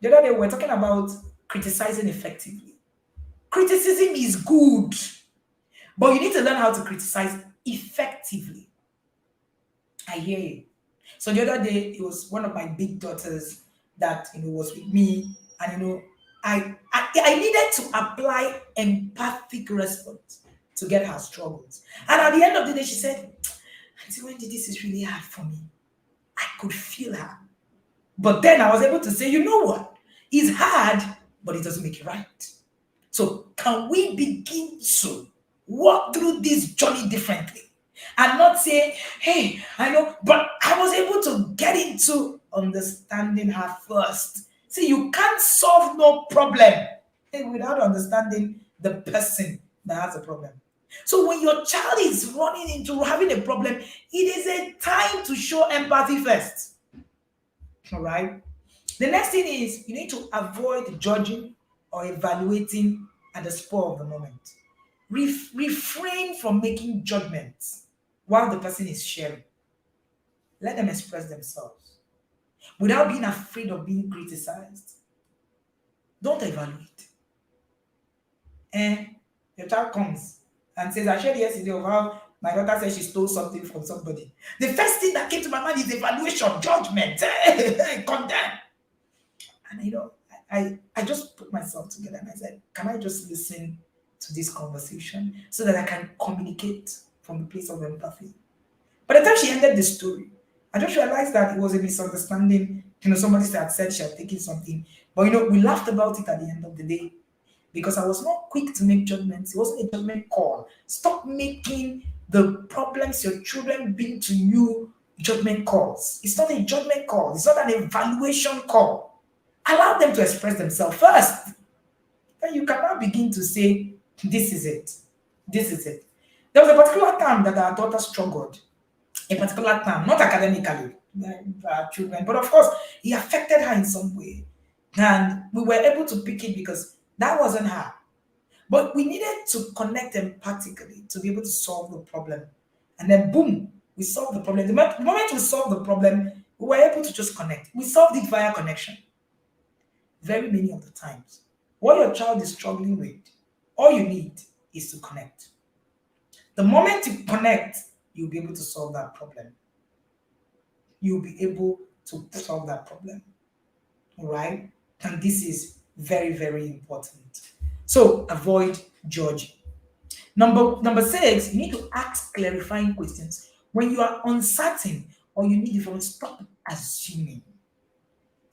The other day, we were talking about criticizing effectively. Criticism is good, but you need to learn how to criticize effectively. I hear you. So the other day, it was one of my big daughters that was with me, and I needed to apply empathic response to get her struggles. And at the end of the day, she said, Auntie Wendy, this is really hard for me. I could feel her. But then I was able to say, you know what? It's hard, but it doesn't make it right. So can we begin to walk through this journey differently? And not say, hey, I know, but I was able to get into understanding her first. See, you can't solve no problem without understanding the person that has a problem. So when your child is running into having a problem, it is a time to show empathy first. All right. The next thing is you need to avoid judging or evaluating at the spur of the moment. Refrain from making judgments while the person is sharing. Let them express themselves without being afraid of being criticized. Don't evaluate. And your child comes and says, I shared yesterday of how my daughter said she stole something from somebody. The first thing that came to my mind is evaluation, judgment, condemn. And I just put myself together and I said, can I just listen to this conversation so that I can communicate from the place of empathy? By the time she ended the story, I just realized that it was a misunderstanding. Somebody had said she had taken something. But we laughed about it at the end of the day because I was not quick to make judgments. It wasn't a judgment call. Stop making the problems your children bring to you judgment calls. It's not a judgment call. It's not an evaluation call. Allow them to express themselves first. Then you can now begin to say, this is it. This is it. There was a particular time that our daughter struggled, a particular time, not academically, children, but of course, it affected her in some way. And we were able to pick it because that wasn't her. But we needed to connect empathically to be able to solve the problem. And then, boom, we solved the problem. The moment we solved the problem, we were able to just connect. We solved it via connection. Very many of the times. What your child is struggling with, all you need is to connect. The moment you connect, you'll be able to solve that problem. You'll be able to solve that problem. All right? And this is very, very important. So avoid judging. Number six, you need to ask clarifying questions. When you are uncertain or you need information, stop assuming.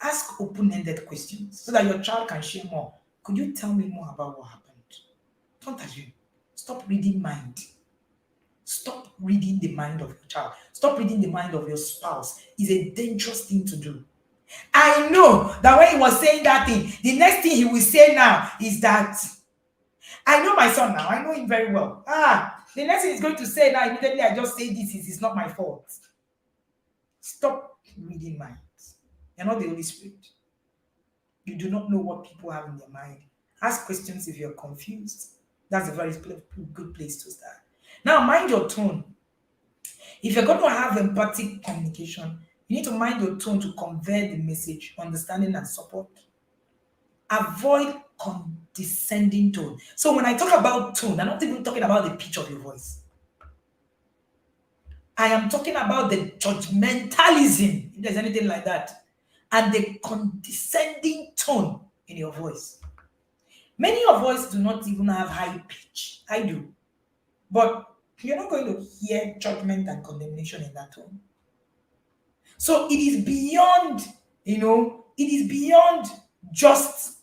Ask open-ended questions so that your child can share more. Could you tell me more about what happened? Don't assume. Stop reading mind. Stop reading the mind of your child. Stop reading the mind of your spouse. It's a dangerous thing to do. I know that when he was saying that thing, the next thing he will say now is that I know my son now. I know him very well. The next thing he's going to say now, immediately I just say this is it's not my fault. Stop reading minds. You're not the Holy Spirit. You do not know what people have in their mind. Ask questions if you're confused. That's a very good place to start. Now, mind your tone. If you're going to have empathic communication, you need to mind your tone to convey the message, understanding and support. Avoid condescending tone. So when I talk about tone, I'm not even talking about the pitch of your voice. I am talking about the judgmentalism, if there's anything like that, and the condescending tone in your voice. Many of us do not even have high pitch. I do. But you're not going to hear judgment and condemnation in that tone. So it is beyond, it is beyond just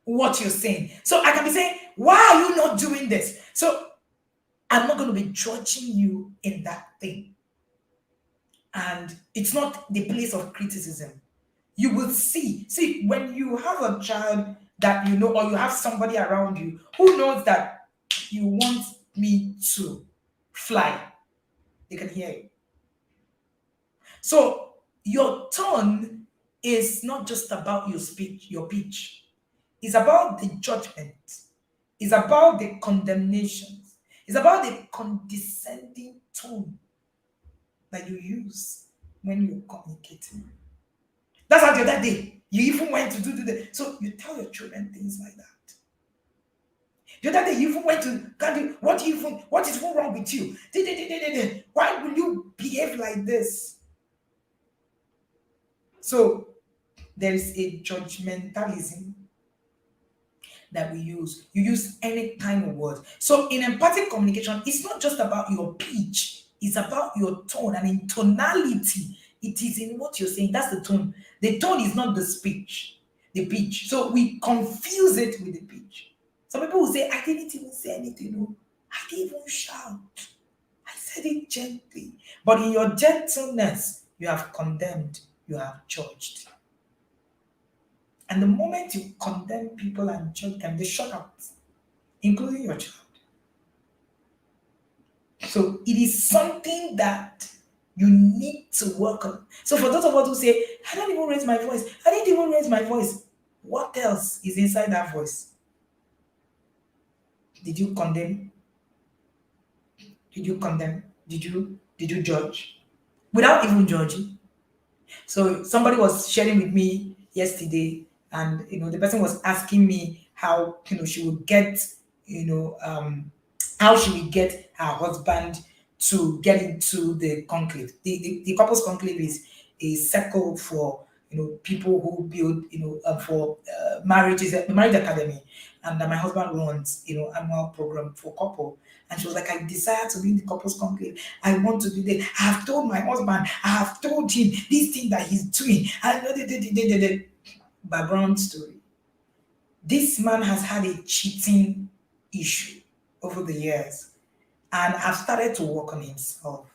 what you're saying. So I can be saying, why are you not doing this? So I'm not going to be judging you in that thing. And it's not the place of criticism. You will see. See, when you have a child that you know, or you have somebody around you who knows that you want me to fly, they can hear you. So your tone is not just about your speech, your pitch. It's about the judgment. It's about the condemnations. It's about the condescending tone that you use when you're communicating. That's how the other day you even went to do that. So you tell your children things like that. The other day you even went to, what is wrong with you? Why will you behave like this? So there is a judgmentalism that we use. You use any kind of word. So in empathic communication, it's not just about your pitch, it's about your tone, and in tonality, it is in what you're saying. That's the tone. The tone is not the speech, the pitch. So we confuse it with the pitch. Some people will say, I didn't even say anything. No. I didn't even shout. I said it gently. But in your gentleness, you have condemned, you have judged. And the moment you condemn people and judge them, they shut up, including your child. So it is something that you need to work on. So for those of us who say, I don't even raise my voice, I didn't even raise my voice, what else is inside that voice? Did you condemn? Did you condemn? Did you judge? Without even judging. So somebody was sharing with me yesterday, and the person was asking me how she would get how she would get her husband to get into the conclave. The couples conclave is a circle for people who build for marriages, the marriage academy, and that my husband runs annual program for couple. And she was like, I desire to be in the couples conclave. I want to do that. I have told my husband, I have told him this thing that he's doing. I know the background story. This man has had a cheating issue over the years, and I've started to work on himself.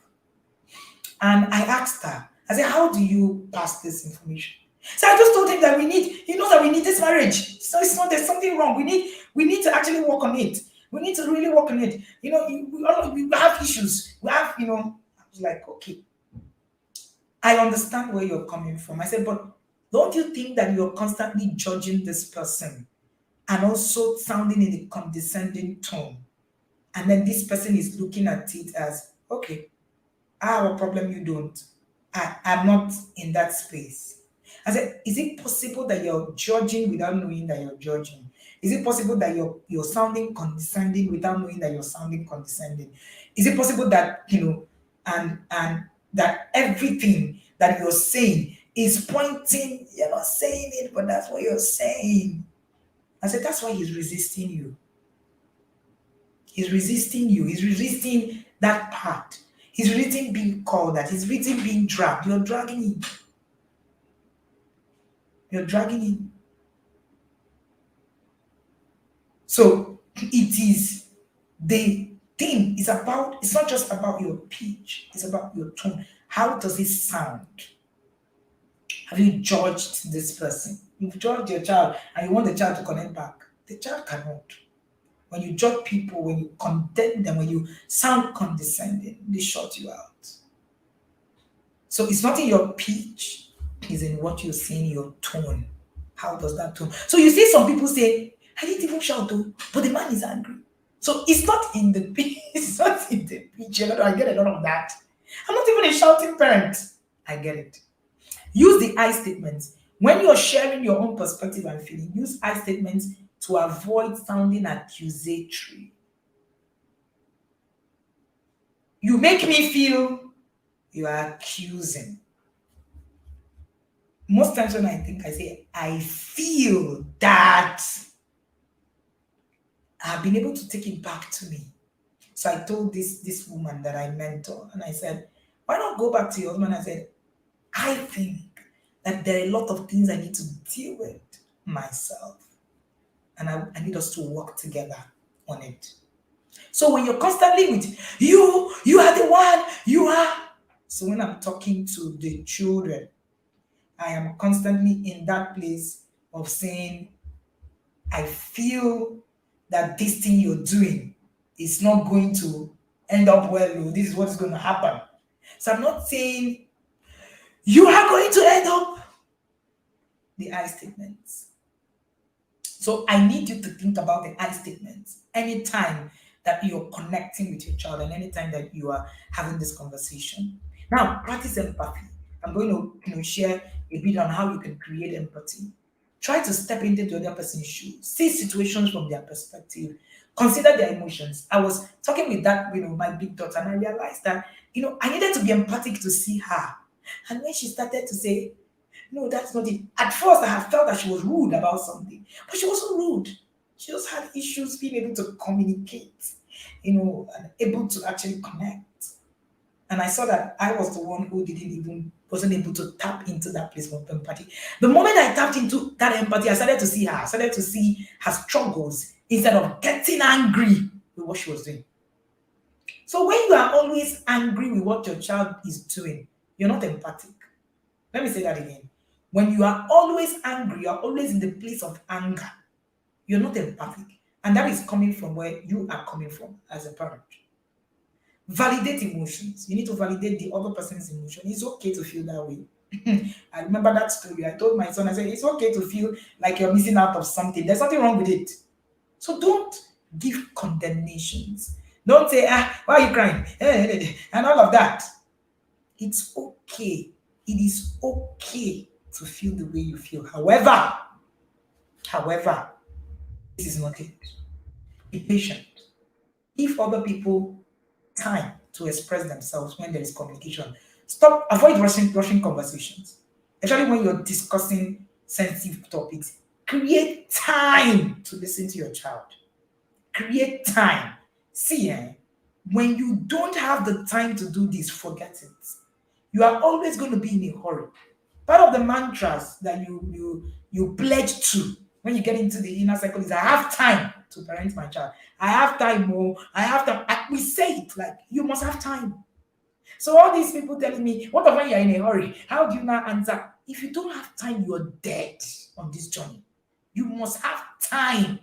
And I asked her, I said, how do you pass this information? So I just told him that he knows that we need this marriage. So it's not, there's something wrong. We need to actually work on it. We need to really work on it. We have issues. We have, I was like, okay, I understand where you're coming from. I said, but don't you think that you're constantly judging this person and also sounding in a condescending tone? And then this person is looking at it as, okay, I have a problem, you don't. I'm not in that space. I said, is it possible that you're judging without knowing that you're judging? Is it possible that you're sounding condescending without knowing that you're sounding condescending? Is it possible that and that everything that you're saying is pointing, you're not saying it, but that's what you're saying. I said, that's why he's resisting you. He's resisting you. He's resisting that part. He's resisting being called that. He's resisting being dragged. You're dragging him. You're dragging him. So it is the thing is about, it's not just about your pitch, it's about your tone. How does it sound? Have you judged this person? You've judged your child and you want the child to connect back. The child cannot. When you judge people, when you condemn them, when you sound condescending, they shut you out. So it's not in your pitch, it's in what you're saying, your tone. How does that tone? So you see some people say, I didn't even shout though, but the man is angry. So it's not in the pitch, it's not in the pitch. I get a lot of that. I'm not even a shouting parent. I get it. Use the I statements. When you're sharing your own perspective and feeling, use I statements to avoid sounding accusatory. You make me feel you are accusing. Most times when I think, I say, I feel that I've been able to take it back to me. So I told this woman that I mentor, and I said, why not go back to your husband? I said, I think that there are a lot of things I need to deal with myself. And I need us to work together on it. So when you're constantly with you are the one, you are. So when I'm talking to the children, I am constantly in that place of saying, I feel that this thing you're doing is not going to end up well. Oh, this is what is going to happen. So I'm not saying you are going to end up the I statements. So I need you to think about the I statements anytime that you're connecting with your child and anytime that you are having this conversation. Now, practice empathy. I'm going to share a bit on how you can create empathy. Try to step into the other person's shoes. See situations from their perspective. Consider their emotions. I was talking with that, my big daughter, and I realized that, I needed to be empathic to see her. And when she started to say, no, that's not it. At first, I had felt that she was rude about something, but she wasn't rude. She just had issues being able to communicate, and able to actually connect. And I saw that I was the one who wasn't able to tap into that place of empathy. The moment I tapped into that empathy, I started to see her. I started to see her struggles instead of getting angry with what she was doing. So when you are always angry with what your child is doing, you're not empathic. Let me say that again. When you are always angry, you're always in the place of anger, you're not empathic. And that is coming from where you are coming from as a parent. Validate emotions. You need to validate the other person's emotion. It's okay to feel that way. I remember that story. I told my son, I said, it's okay to feel like you're missing out of something. There's nothing wrong with it. So don't give condemnations. Don't say, why are you crying? And all of that. It's okay. It is okay to feel the way you feel. However, this is not it. Be patient. Give other people time to express themselves when there is communication. Avoid rushing conversations, especially when you're discussing sensitive topics. Create time to listen to your child. Create time. See, when you don't have the time to do this, forget it. You are always going to be in a hurry. Part of the mantras that you pledge to when you get into the inner circle is, I have time to parent my child. I have time, I have time. We say it like, you must have time. So all these people telling me, what about when you're in a hurry? How do you now answer? If you don't have time, you're dead on this journey. You must have time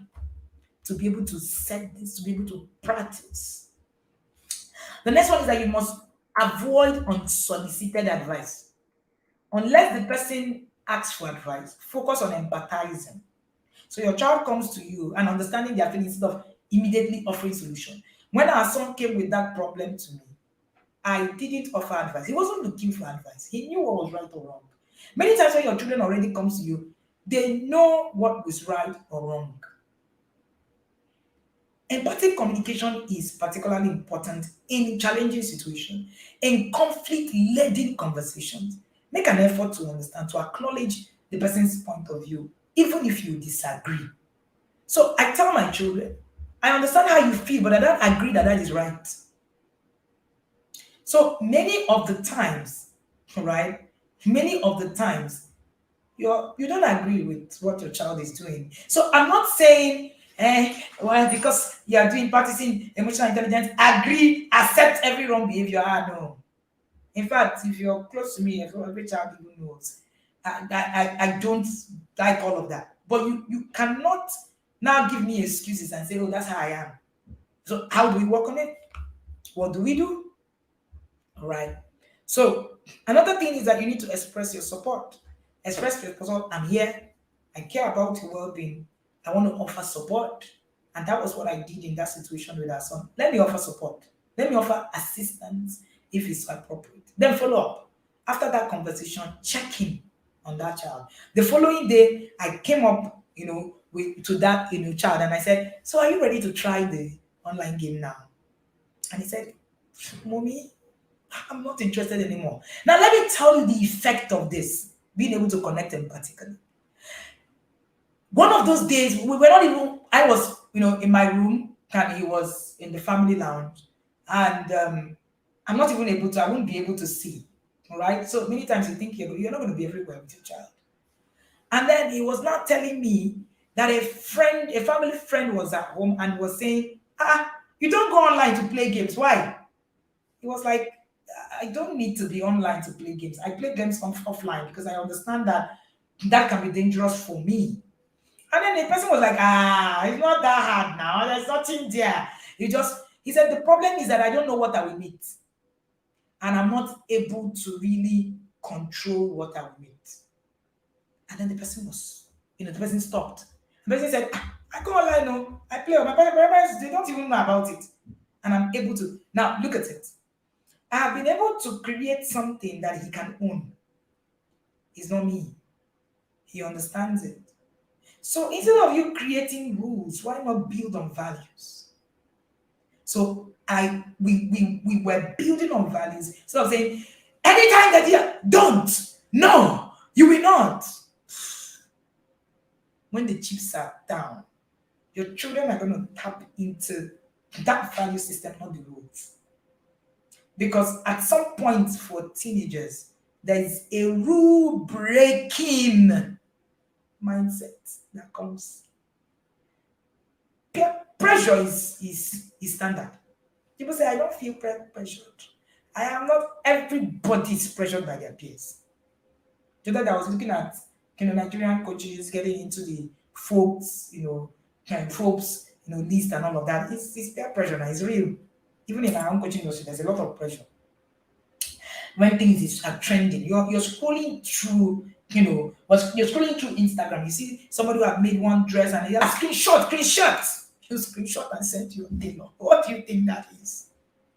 to be able to set this, to be able to practice. The next one is that you must avoid unsolicited advice. Unless the person asks for advice, focus on empathizing. So your child comes to you and understanding their feelings instead of immediately offering solution. When our son came with that problem to me, I didn't offer advice. He wasn't looking for advice. He knew what was right or wrong. Many times when your children already comes to you, they know what was right or wrong. Empathic communication is particularly important in challenging situations, in conflict-laden conversations. Make an effort to understand, to acknowledge the person's point of view, even if you disagree. So I tell my children, I understand how you feel, but I don't agree that that is right. So many of the times, right? Many of the times, you don't agree with what your child is doing. So I'm not saying, well, because you are doing practicing emotional intelligence, agree, accept every wrong behavior. Ah, no. In fact, if you're close to me, every child even knows. I don't like all of that. But you cannot now give me excuses and say, oh, that's how I am. So how do we work on it? What do we do? All right. So another thing is that you need to express your support. Express your support. I'm here. I care about your well-being. I want to offer support. And that was what I did in that situation with our son. Let me offer support. Let me offer assistance if it's appropriate. Then follow up. After that conversation, check in on that child. The following day, I came up, to that child and I said, so are you ready to try the online game now? And he said, Mommy, I'm not interested anymore. Now, let me tell you the effect of this being able to connect empathically. One of those days, we were not even, I was, in my room and he was in the family lounge. And I'm not even able to, I won't be able to see. All right. So many times you think you're not going to be everywhere with your child. And then he was not telling me that a family friend was at home and was saying, you don't go online to play games. Why? He was like, I don't need to be online to play games. I play games offline because I understand that that can be dangerous for me. And then the person was like, it's not that hard now. There's nothing there. He said, the problem is that I don't know what I will meet. And I'm not able to really control what I will meet. And then the person stopped. The person said, I go online, no. I play. My parents, they don't even know about it. And I'm able to. Now, look at it. I have been able to create something that he can own. It's not me. He understands it. So instead of you creating rules, why not build on values? So we were building on values. So I'm saying, anytime that you don't, no, you will not. When the chips are down, your children are going to tap into that value system, not the rules. Because at some point for teenagers, there is a rule breaking mindset that comes. Peer pressure is standard. People say, I don't feel pressured. I am not, everybody's pressured by their peers. The other day I was looking at Nigerian coaches getting into the folks, list and all of that. It's peer pressure now, it's real. Even in our own coaching industry, there's a lot of pressure. When things are trending, you're scrolling through, you're scrolling through Instagram. You see somebody who have made one dress and you have screenshot. You screenshot and send to your tailor. What do you think that is?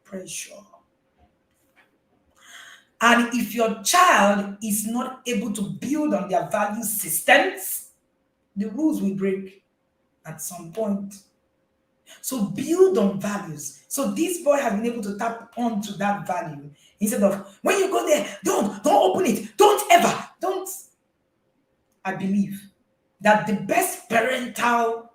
Pressure. And if your child is not able to build on their value systems, the rules will break at some point. So build on values. So this boy has been able to tap onto that value instead of when you go there, don't open it, don't. I believe that the best parental,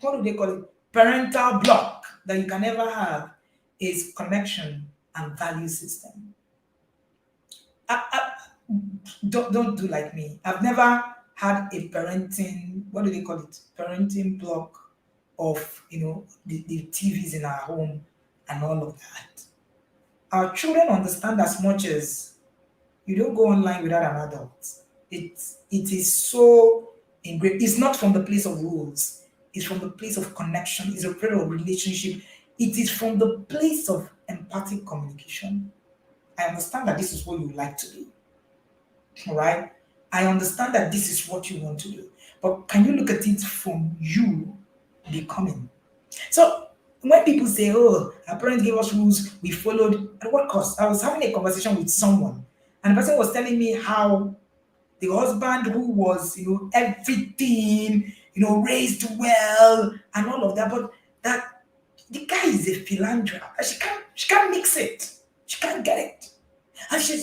what do they call it? Parental block that you can ever have is connection and value system. Don't do like me. I've never had a parenting, what do they call it? Parenting block of the TVs in our home and all of that. Our children understand as much as you don't go online without an adult. It is so ingrained. It's not from the place of rules. It's from the place of connection. It's a prayer of relationship. It is from the place of empathic communication. I understand that this is what you like to do. All right. I understand that this is what you want to do. But can you look at it from you becoming? So when people say, oh, our parents gave us rules, we followed, at what cost? I was having a conversation with someone, and the person was telling me how the husband who was, everything, raised well and all of that, but that the guy is a philanderer. She can't mix it. She can't get it. And she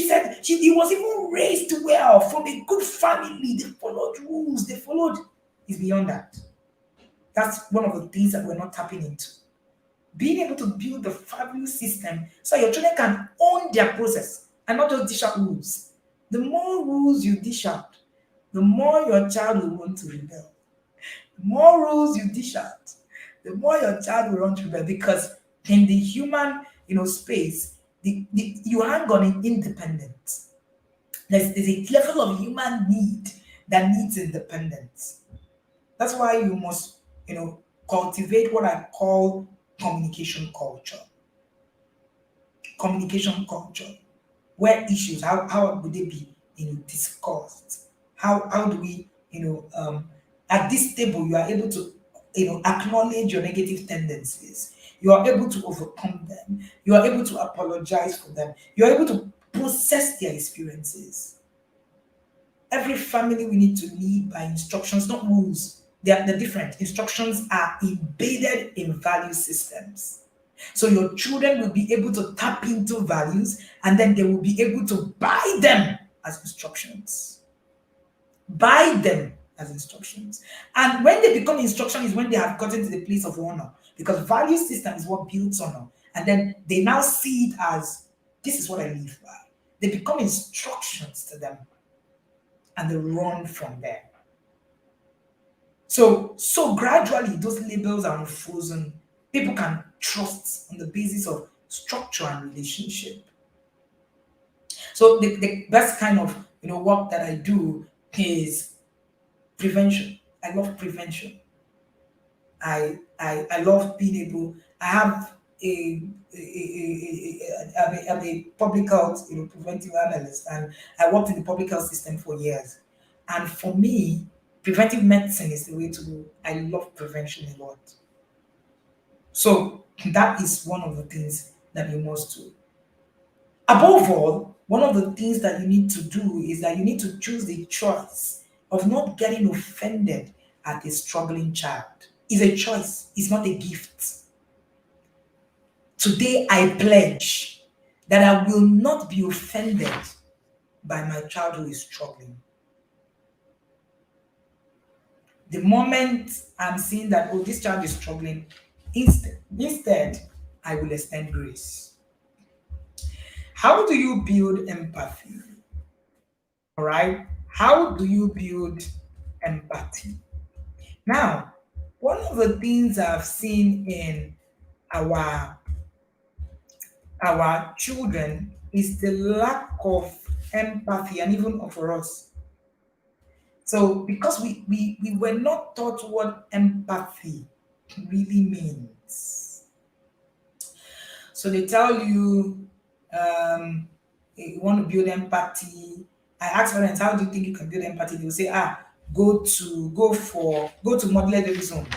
said he was even raised well from a good family. They followed rules. They followed. It's beyond that. That's one of the things that we're not tapping into. Being able to build the family system so your children can own their process and not just dish out rules. The more rules you dish out, the more your child will want to rebel. The more rules you dish out, the more your child will want to rebel because in the human, space, you hang on in independence. There's a level of human need that needs independence. That's why you must, cultivate what I call communication culture. Communication culture, where issues, how would they be, discussed? How do we, at this table, you are able to, acknowledge your negative tendencies. You are able to overcome them. You are able to apologize for them. You are able to process their experiences. Every family we need to lead by instructions, not rules. They're different. Instructions are embedded in value systems. So your children will be able to tap into values and then they will be able to buy them as instructions. Buy them as instructions. And when they become instruction is when they have gotten to the place of honor. Because value system is what builds honor. And then they now see it as this is what I live by. They become instructions to them and they run from there. So gradually those labels are unfrozen. People can trust on the basis of structure and relationship. So the best kind of work that I do is prevention. I love prevention. I love being able. I have I'm a public health preventive analyst, and I worked in the public health system for years. And for me, preventive medicine is the way to go. I love prevention a lot. So that is one of the things that you must do. Above all, one of the things that you need to do is that you need to choose the choice of not getting offended at a struggling child. It's a choice, it's not a gift. Today, I pledge that I will not be offended by my child who is struggling. The moment I'm seeing that, oh, this child is struggling, instead, I will extend grace. How do you build empathy? All right. How do you build empathy? Now, one of the things I've seen in our our children is the lack of empathy and even for us. So because we were not taught what empathy really means. So they tell you you want to build empathy. I ask parents, how do you think you can build empathy? They'll say, go to modeler baby zone.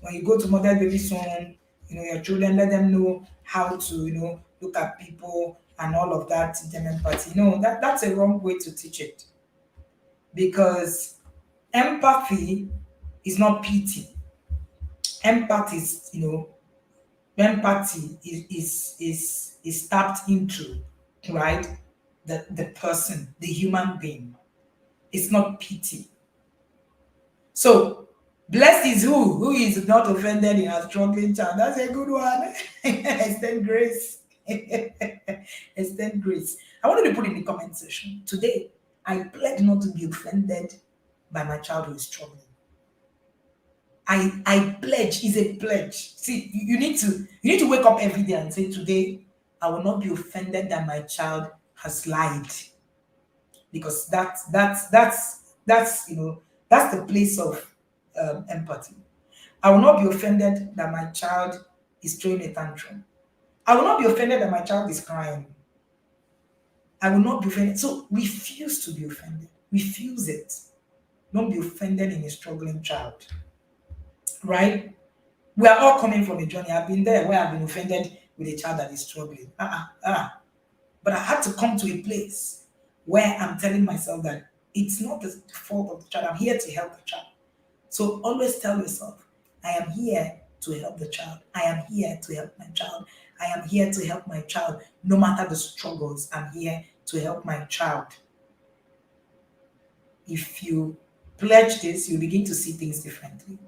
When you go to modeler baby zone, your children, let them know how to, look at people and all of that, teach them empathy. No, that's a wrong way to teach it. Because empathy is not pity. Empathy is, empathy is tapped into, right? The person, the human being. It's not pity. So blessed is who is not offended in a struggling child. That's a good one. Extend grace. Extend grace. I wanted to put in the comment section today. I pledge not to be offended by my child who is struggling. I pledge is a pledge. See, you need to wake up every day and say, today I will not be offended that my child has lied. Because that's that's the place of empathy. I will not be offended that my child is throwing a tantrum. I will not be offended that my child is crying. I will not be offended. So refuse to be offended. Refuse it. Don't be offended in a struggling child. Right? We are all coming from a journey. I've been there where I've been offended with a child that is struggling. But I had to come to a place where I'm telling myself that it's not the fault of the child. I'm here to help the child. So always tell yourself, I am here to help the child. I am here to help my child. I am here to help my child. No matter the struggles, I'm here to help my child. If you pledge this, you begin to see things differently.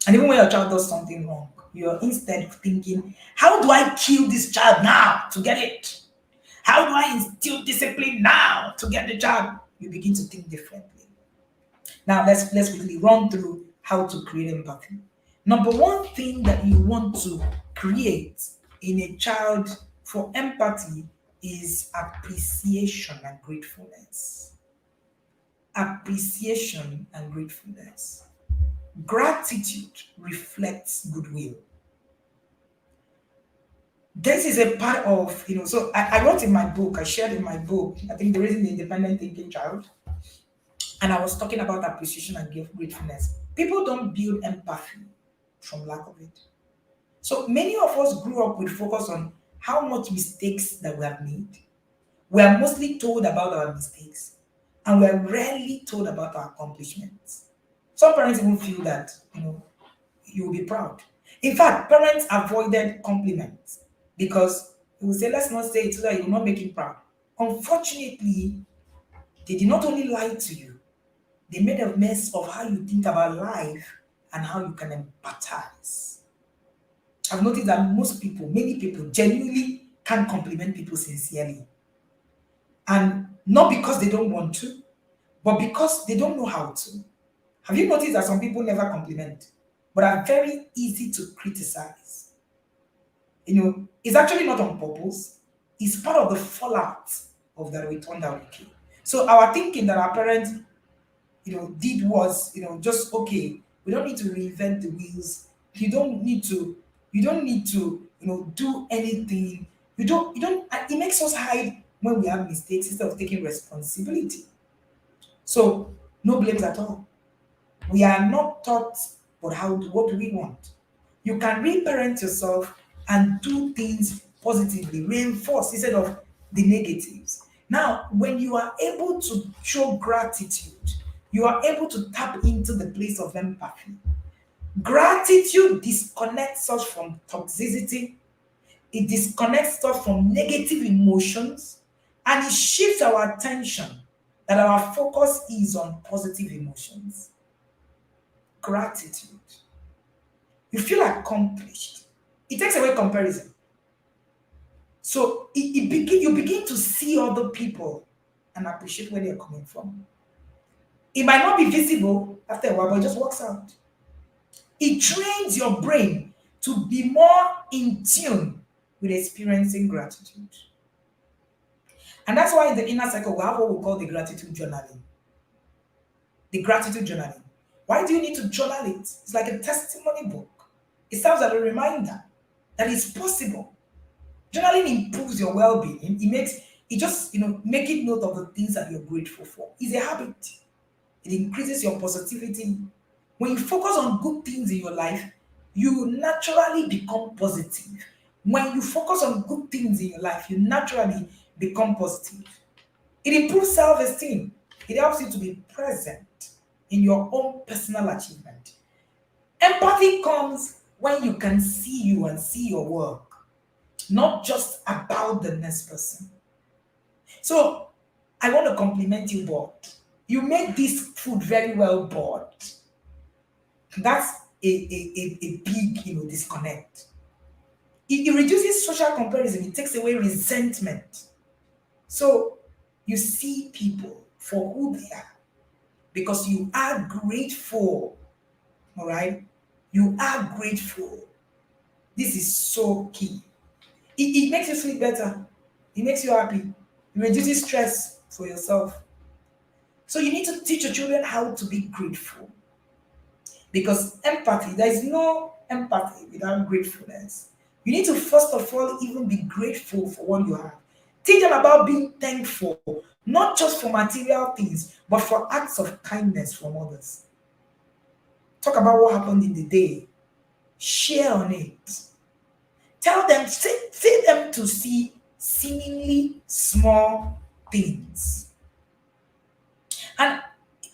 And even when your child does something wrong, you're instead of thinking, how do I kill this child now to get it? How do I instill discipline now to get the child? You begin to think differently. Now let's quickly run through how to create empathy. Number one thing that you want to create in a child for empathy is appreciation and gratefulness. Appreciation and gratefulness. Gratitude reflects goodwill. This is a part of, so I wrote in my book, I shared in my book, I think the reason the independent thinking child, and I was talking about appreciation and gratefulness. People don't build empathy from lack of it. So many of us grew up with focus on how much mistakes that we have made. We are mostly told about our mistakes, and we are rarely told about our accomplishments. Some parents even feel that, you will be proud. In fact, parents avoided compliments because they will say, let's not say it so that you will not make him proud. Unfortunately, they did not only lie to you, they made a mess of how you think about life and how you can empathize. I've noticed that many people genuinely can't compliment people sincerely. And not because they don't want to, but because they don't know how to. Have you noticed that some people never compliment, but are very easy to criticize? It's actually not on purpose. It's part of the fallout of that we turned out okay. So our thinking that our parents, did was, just okay. We don't need to reinvent the wheels. You don't need to, do anything. It makes us hide when we have mistakes instead of taking responsibility. So no blames at all. We are not taught, but what do we want? You can reparent yourself and do things positively, reinforce instead of the negatives. Now, when you are able to show gratitude, you are able to tap into the place of empathy. Gratitude disconnects us from toxicity, it disconnects us from negative emotions, and it shifts our attention that our focus is on positive emotions. Gratitude. You feel accomplished. It takes away comparison. So you begin to see other people and appreciate where they're coming from. It might not be visible after a while, but it just works out. It trains your brain to be more in tune with experiencing gratitude. And that's why in the inner cycle, we have what we call the gratitude journaling. The gratitude journaling. Why do you need to journal it? It's like a testimony book. It serves as a reminder that it's possible. Journaling improves your well-being. It just making note of the things that you're grateful for is a habit. It increases your positivity. When you focus on good things in your life, you naturally become positive. When you focus on good things in your life, you naturally become positive. It improves self-esteem. It helps you to be present in your own personal achievement. Empathy comes when you can see you and see your work, not just about the next person. So I want to compliment you, Board. You make this food very well, Board. That's a big disconnect. It reduces social comparison, it takes away resentment. So you see people for who they are because you are grateful. All right? You are grateful. This is so key. It makes you feel better. It makes you happy. It reduces stress for yourself. So you need to teach your children how to be grateful. Because empathy, there is no empathy without gratefulness. You need to first of all even be grateful for what you have. Teach them about being thankful, not just for material things, but for acts of kindness from others. Talk about what happened in the day. Share on it. Tell them, say them to see seemingly small things. And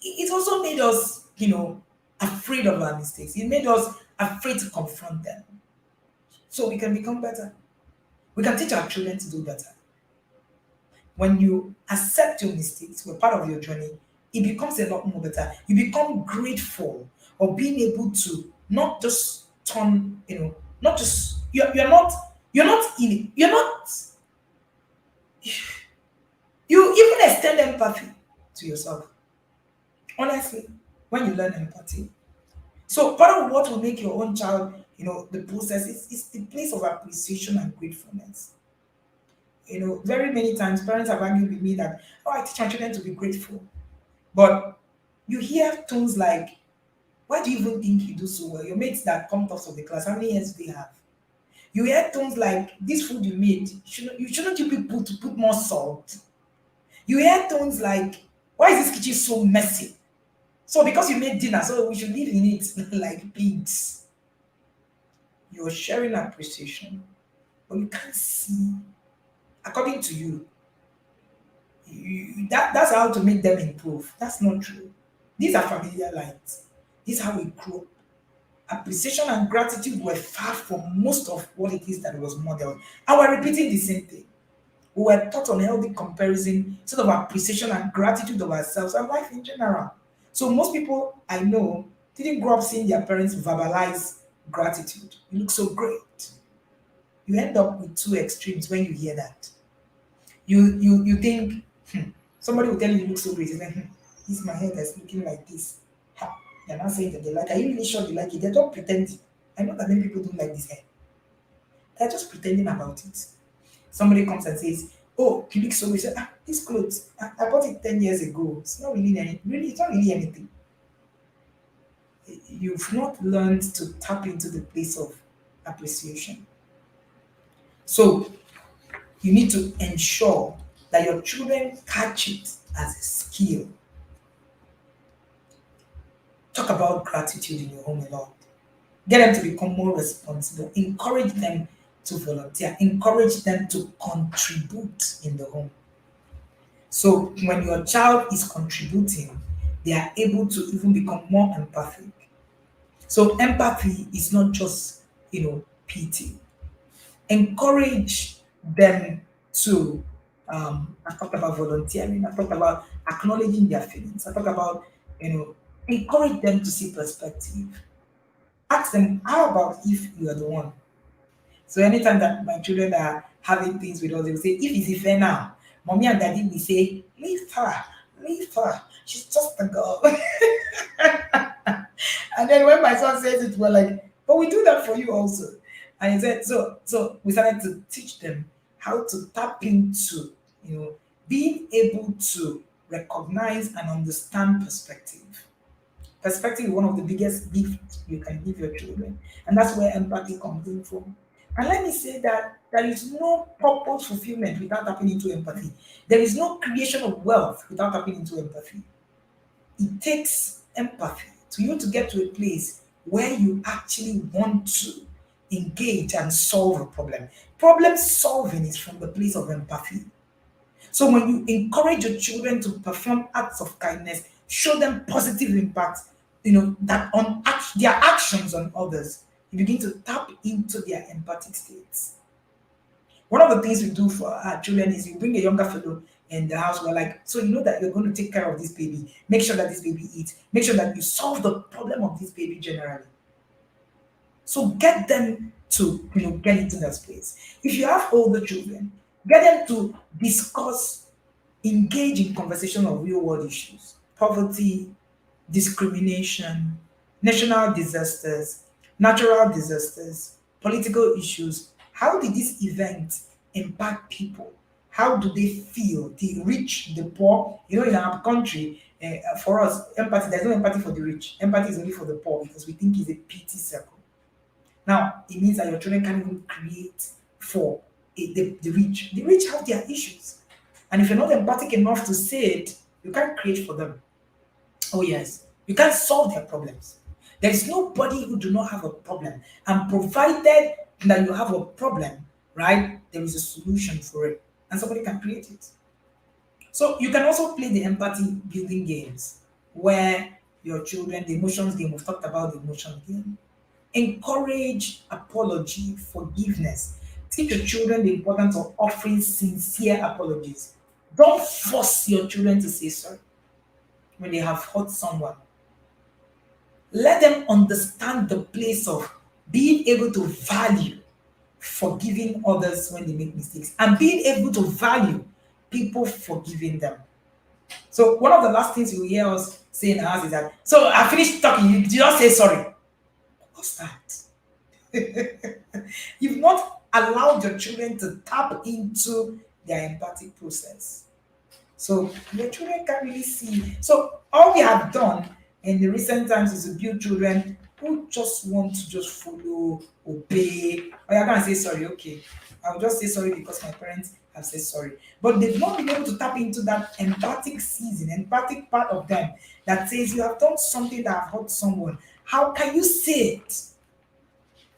it also made us, afraid of our mistakes. It made us afraid to confront them. So we can become better. We can teach our children to do better. When you accept your mistakes, we're part of your journey, it becomes a lot more better. You become grateful of being able to not just turn, not just you're not you even extend empathy to yourself. Honestly, when you learn empathy. So part of what will make your own child, the process is the place of appreciation and gratefulness. Very many times parents have argued with me that, oh, I teach my children to be grateful. But you hear tones like, why do you even think you do so well? Your mates that come tops of the class, how many years do they have? You hear tones like, this food you made, you shouldn't you people to put more salt? You hear tones like, why is this kitchen so messy? So because you made dinner, so we should live in it like pigs. You're sharing appreciation, but you can't see. According to you, that's how to make them improve. That's not true. These are familiar lines. This is how we grew up. Appreciation and gratitude were far from most of what it is that was modeled. And we're repeating the same thing. We were taught on healthy comparison, sort of appreciation and gratitude of ourselves and life in general. So most people I know didn't grow up seeing their parents verbalize gratitude. You look so great. You end up with two extremes when you hear that. You think, somebody will tell you look so great. It's like, this is my hair that's looking like this. Ha, they're not saying that they like. Are you really sure they like it? They're just pretending. I know that many people don't like this hair. They're just pretending about it. Somebody comes and says, "Oh, you look so great." You say, this clothes, I bought it 10 years ago. It's not really it's not really anything. You've not learned to tap into the place of appreciation. So you need to ensure that your children catch it as a skill. Talk about gratitude in your home a lot. Get them to become more responsible. Encourage them to volunteer. Encourage them to contribute in the home. So when your child is contributing, they are able to even become more empathic. So empathy is not just, pity. Encourage them to, I talked about volunteering, I talked about acknowledging their feelings, I talked about, you know, encourage them to see perspective. Ask them, how about if you are the one? So anytime that my children are having things with us, they will say, if it's fair now, mommy and daddy will say, leave her, she's just a girl. And then when my son says it, we're like, but we do that for you also. And he said, so we started to teach them how to tap into, being able to recognize and understand perspective. Perspective is one of the biggest gifts you can give your children. And that's where empathy comes in from. And let me say that there is no purpose fulfillment without tapping into empathy. There is no creation of wealth without tapping into empathy. It takes empathy to you to get to a place where you actually want to engage and solve a problem. Problem solving is from the place of empathy. So when you encourage your children to perform acts of kindness, show them positive impact, that on their actions on others, you begin to tap into their empathic states. One of the things we do for our children is you bring a younger fellow in the house. We're like, so you know that you're going to take care of this baby. Make sure that this baby eats. Make sure that you solve the problem of this baby generally. So get them to get into that space. If you have older children, get them to discuss, engage in conversation of real world issues, poverty, discrimination, national disasters, natural disasters, political issues. How did this event impact people? How do they feel? The rich, the poor. In our country, For us, empathy, there's no empathy for the rich. Empathy is only for the poor because we think it's a pity circle. Now, it means that your children can't even create for the rich. The rich have their issues. And if you're not empathic enough to say it, you can't create for them. Oh, yes. You can't solve their problems. There is nobody who do not have a problem. And provided that you have a problem, right, there is a solution for it. And somebody can create it. So you can also play the empathy building games where your children, the emotions game, we've talked about the emotion game. Encourage apology, forgiveness. Teach your children the importance of offering sincere apologies. Don't force your children to say sorry when they have hurt someone. Let them understand the place of being able to value forgiving others when they make mistakes and being able to value people forgiving them. So one of the last things you hear us say in our house is that, so I finished talking, you just say sorry. What's that? You've not allowed your children to tap into their empathic process. So your children can really see. So all we have done in the recent times is to build children who just want to just follow, obey. Oh, you're gonna say sorry, okay. I'll just say sorry because my parents have said sorry. But they've not been able to tap into that empathic season, empathic part of them that says you have done something that have hurt someone. How can you say it?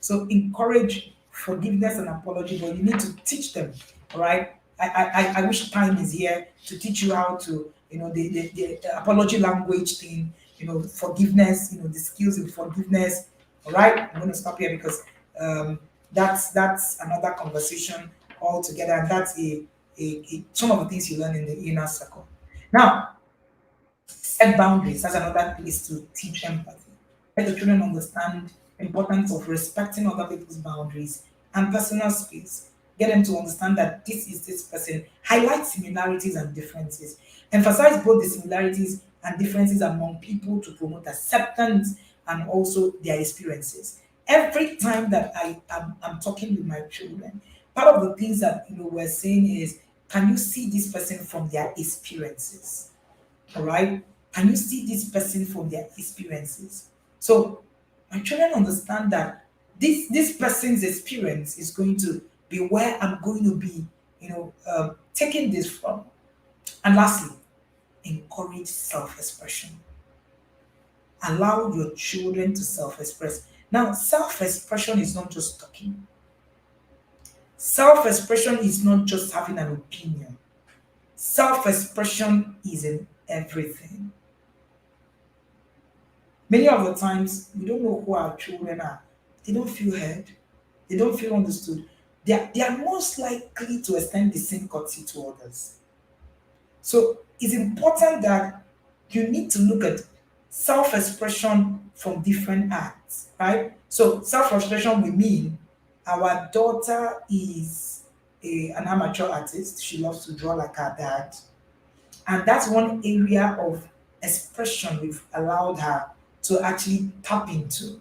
So encourage forgiveness and apology, but you need to teach them. All right. I wish time is here to teach you how to, the apology language thing, forgiveness, the skills in forgiveness. All right. I'm going to stop here because that's another conversation altogether, and that's some of the things you learn in the inner circle. Now, set boundaries. That's another place to teach empathy. Let the children understand the importance of respecting other people's boundaries and personal space. Get them to understand that this is this person. Highlight similarities and differences. Emphasize both the similarities and differences among people to promote acceptance and also their experiences. Every time that I'm talking with my children, part of the things that we're saying is, can you see this person from their experiences? All right. Can you see this person from their experiences? So my children understand that this person's experience is going to be where I'm going to be, taking this from. And lastly, encourage self-expression. Allow your children to self-express. Now, self-expression is not just talking. Self-expression is not just having an opinion. Self-expression is in everything. Many of the times, we don't know who our children are. They don't feel heard. They don't feel understood. They are most likely to extend the same courtesy to others. So it's important that you need to look at self-expression from different acts, right? So self-expression will mean our daughter is an amateur artist. She loves to draw like her dad. And that's one area of expression we've allowed her to actually tap into,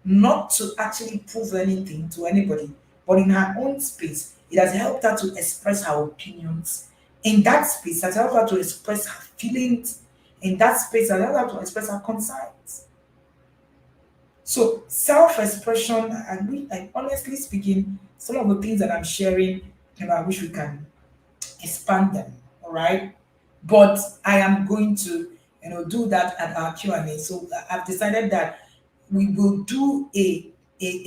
not to actually prove anything to anybody, but in her own space. It has helped her to express her opinions. In that space, it has helped her to express her feelings. In that space, it has helped her to express her concerns. So, self expression, and honestly speaking, some of the things that I'm sharing, I wish we can expand them. All right. But I am going to do that at our Q&A. So I've decided that we will do a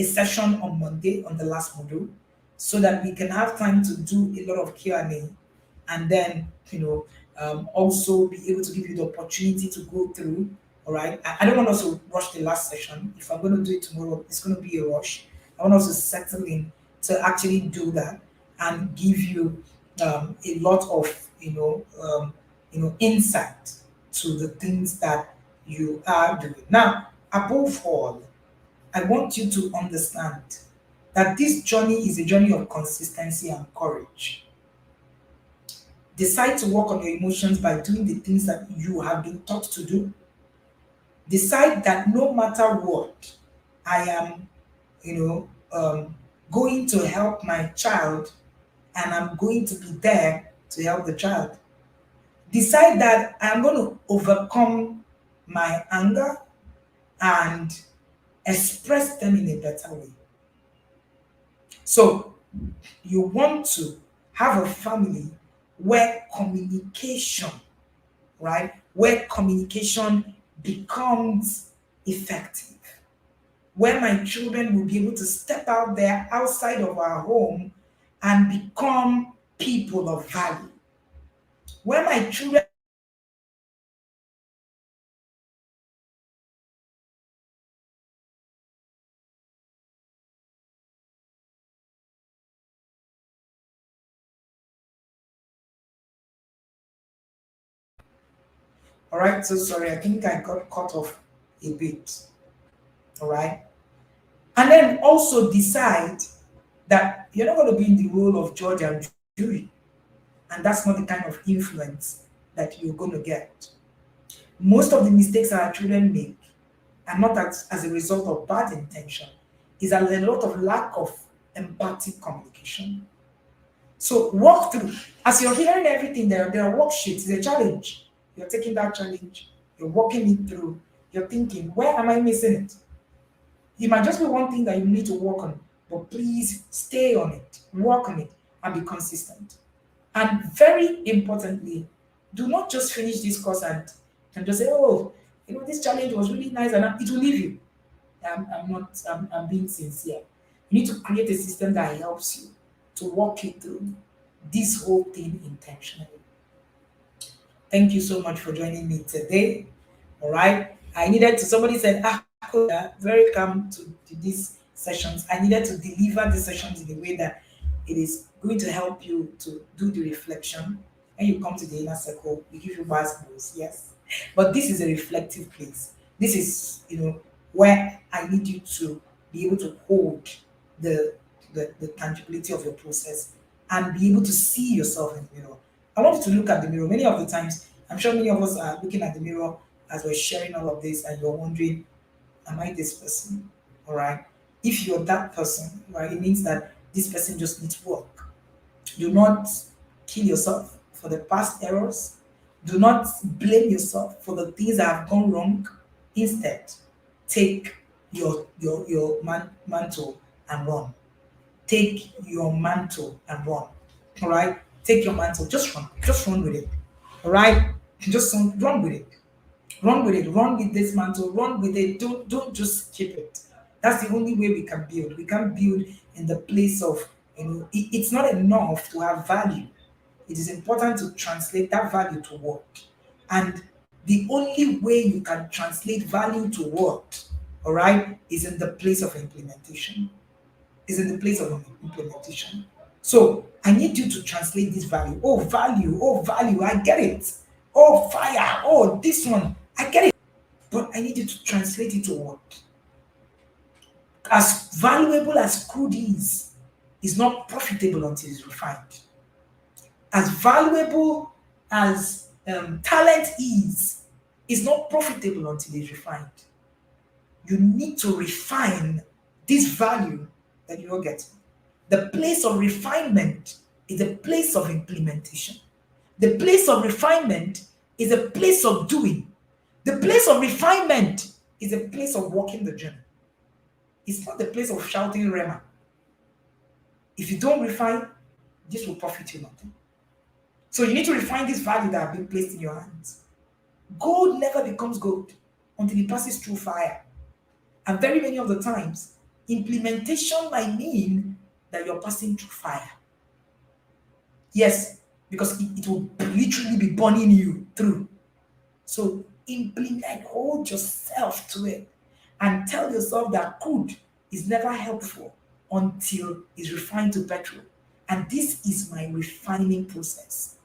session on Monday on the last module so that we can have time to do a lot of Q&A, and then also be able to give you the opportunity to go through. All right. I don't want us to rush the last session. If I'm going to do it tomorrow, it's going to be a rush. I want us to settle in to actually do that and give you a lot of insight to the things that you are doing. Now, above all, I want you to understand that this journey is a journey of consistency and courage. Decide to work on your emotions by doing the things that you have been taught to do. Decide that no matter what, I am, going to help my child, and I'm going to be there to help the child. Decide that I'm going to overcome my anger and express them in a better way. So you want to have a family where communication, right? Where communication becomes effective. Where my children will be able to step out there outside of our home and become people of value. Where my children, all right, so sorry, I think I got cut off a bit, all right? And then also decide that you're not going to be in the role of judge and jury, and that's not the kind of influence that you're going to get. Most of the mistakes our children make are not as a result of bad intention, is a lot of lack of empathic communication. So walk through. As you're hearing everything, there are worksheets, it's a challenge. You're taking that challenge, you're walking it through, you're thinking, where am I missing it? It might just be one thing that you need to work on, but please stay on it, work on it, and be consistent. And very importantly, do not just finish this course and just say, oh, this challenge was really nice, and it will leave you. I'm not, I'm being sincere. You need to create a system that helps you to walk you through this whole thing intentionally. Thank you so much for joining me today. All right. I needed to, somebody said, Coach, very calm to these sessions. I needed to deliver the sessions in a way that it is going to help you to do the reflection. When you come to the inner circle, we give you basketballs, yes. But this is a reflective place. This is, where I need you to be able to hold the, the tangibility of your process and be able to see yourself in the mirror. I want you to look at the mirror. Many of the times, I'm sure many of us are looking at the mirror as we're sharing all of this, and you're wondering, am I this person? All right. If you're that person, right, it means that this person just needs work. Do not kill yourself for the past errors. Do not blame yourself for the things that have gone wrong. Instead, take your mantle and run. Take your mantle and run. All right. Take your mantle. Just run. Just run with it. All right. Just run with it. Run with it. Run with this mantle. Run with it. Don't just keep it. That's the only way we can build. We can build in the place of, it's not enough to have value. It is important to translate that value to work. And the only way you can translate value to work, all right, is in the place of implementation. Is in the place of implementation. So I need you to translate this value. Oh, value, I get it. Oh, fire, oh, this one, I get it. But I need you to translate it to what? As valuable as crude is not profitable until it's refined. As valuable as talent is not profitable until it's refined. You need to refine this value that you're getting. The place of refinement is a place of implementation. The place of refinement is a place of doing. The place of refinement is a place of walking the journey. It's not the place of shouting Rema. If you don't refine, this will profit you nothing. So you need to refine this value that have been placed in your hands. Gold never becomes gold until it passes through fire. And very many of the times, implementation might mean that you're passing through fire. Yes, because it will literally be burning you through. So implement, hold yourself to it, and tell yourself that crude is never helpful until it's refined to petrol. And this is my refining process.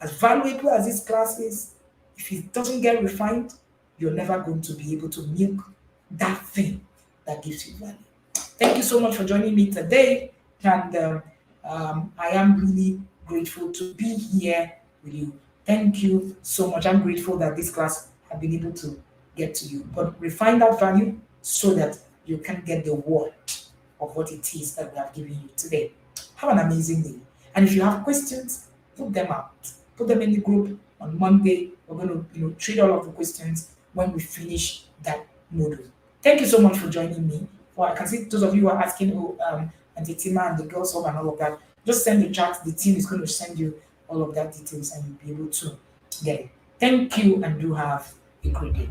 As valuable as this class is, if it doesn't get refined, you're never going to be able to milk that thing that gives you value. Thank you so much for joining me today. And I am really grateful to be here with you. Thank you so much. I'm grateful that this class have been able to get to you. But refine that value so that you can get the worth of what it is that we have given you today. Have an amazing day. And if you have questions, put them out. Put them in the group on Monday. We're going to, treat all of the questions when we finish that module. Thank you so much for joining me. Well, I can see those of you who are asking who and the team and the girls home and all of that. Just send the chat. The team is going to send you all of that details and you'll be able to get it. Thank you and do have a great day.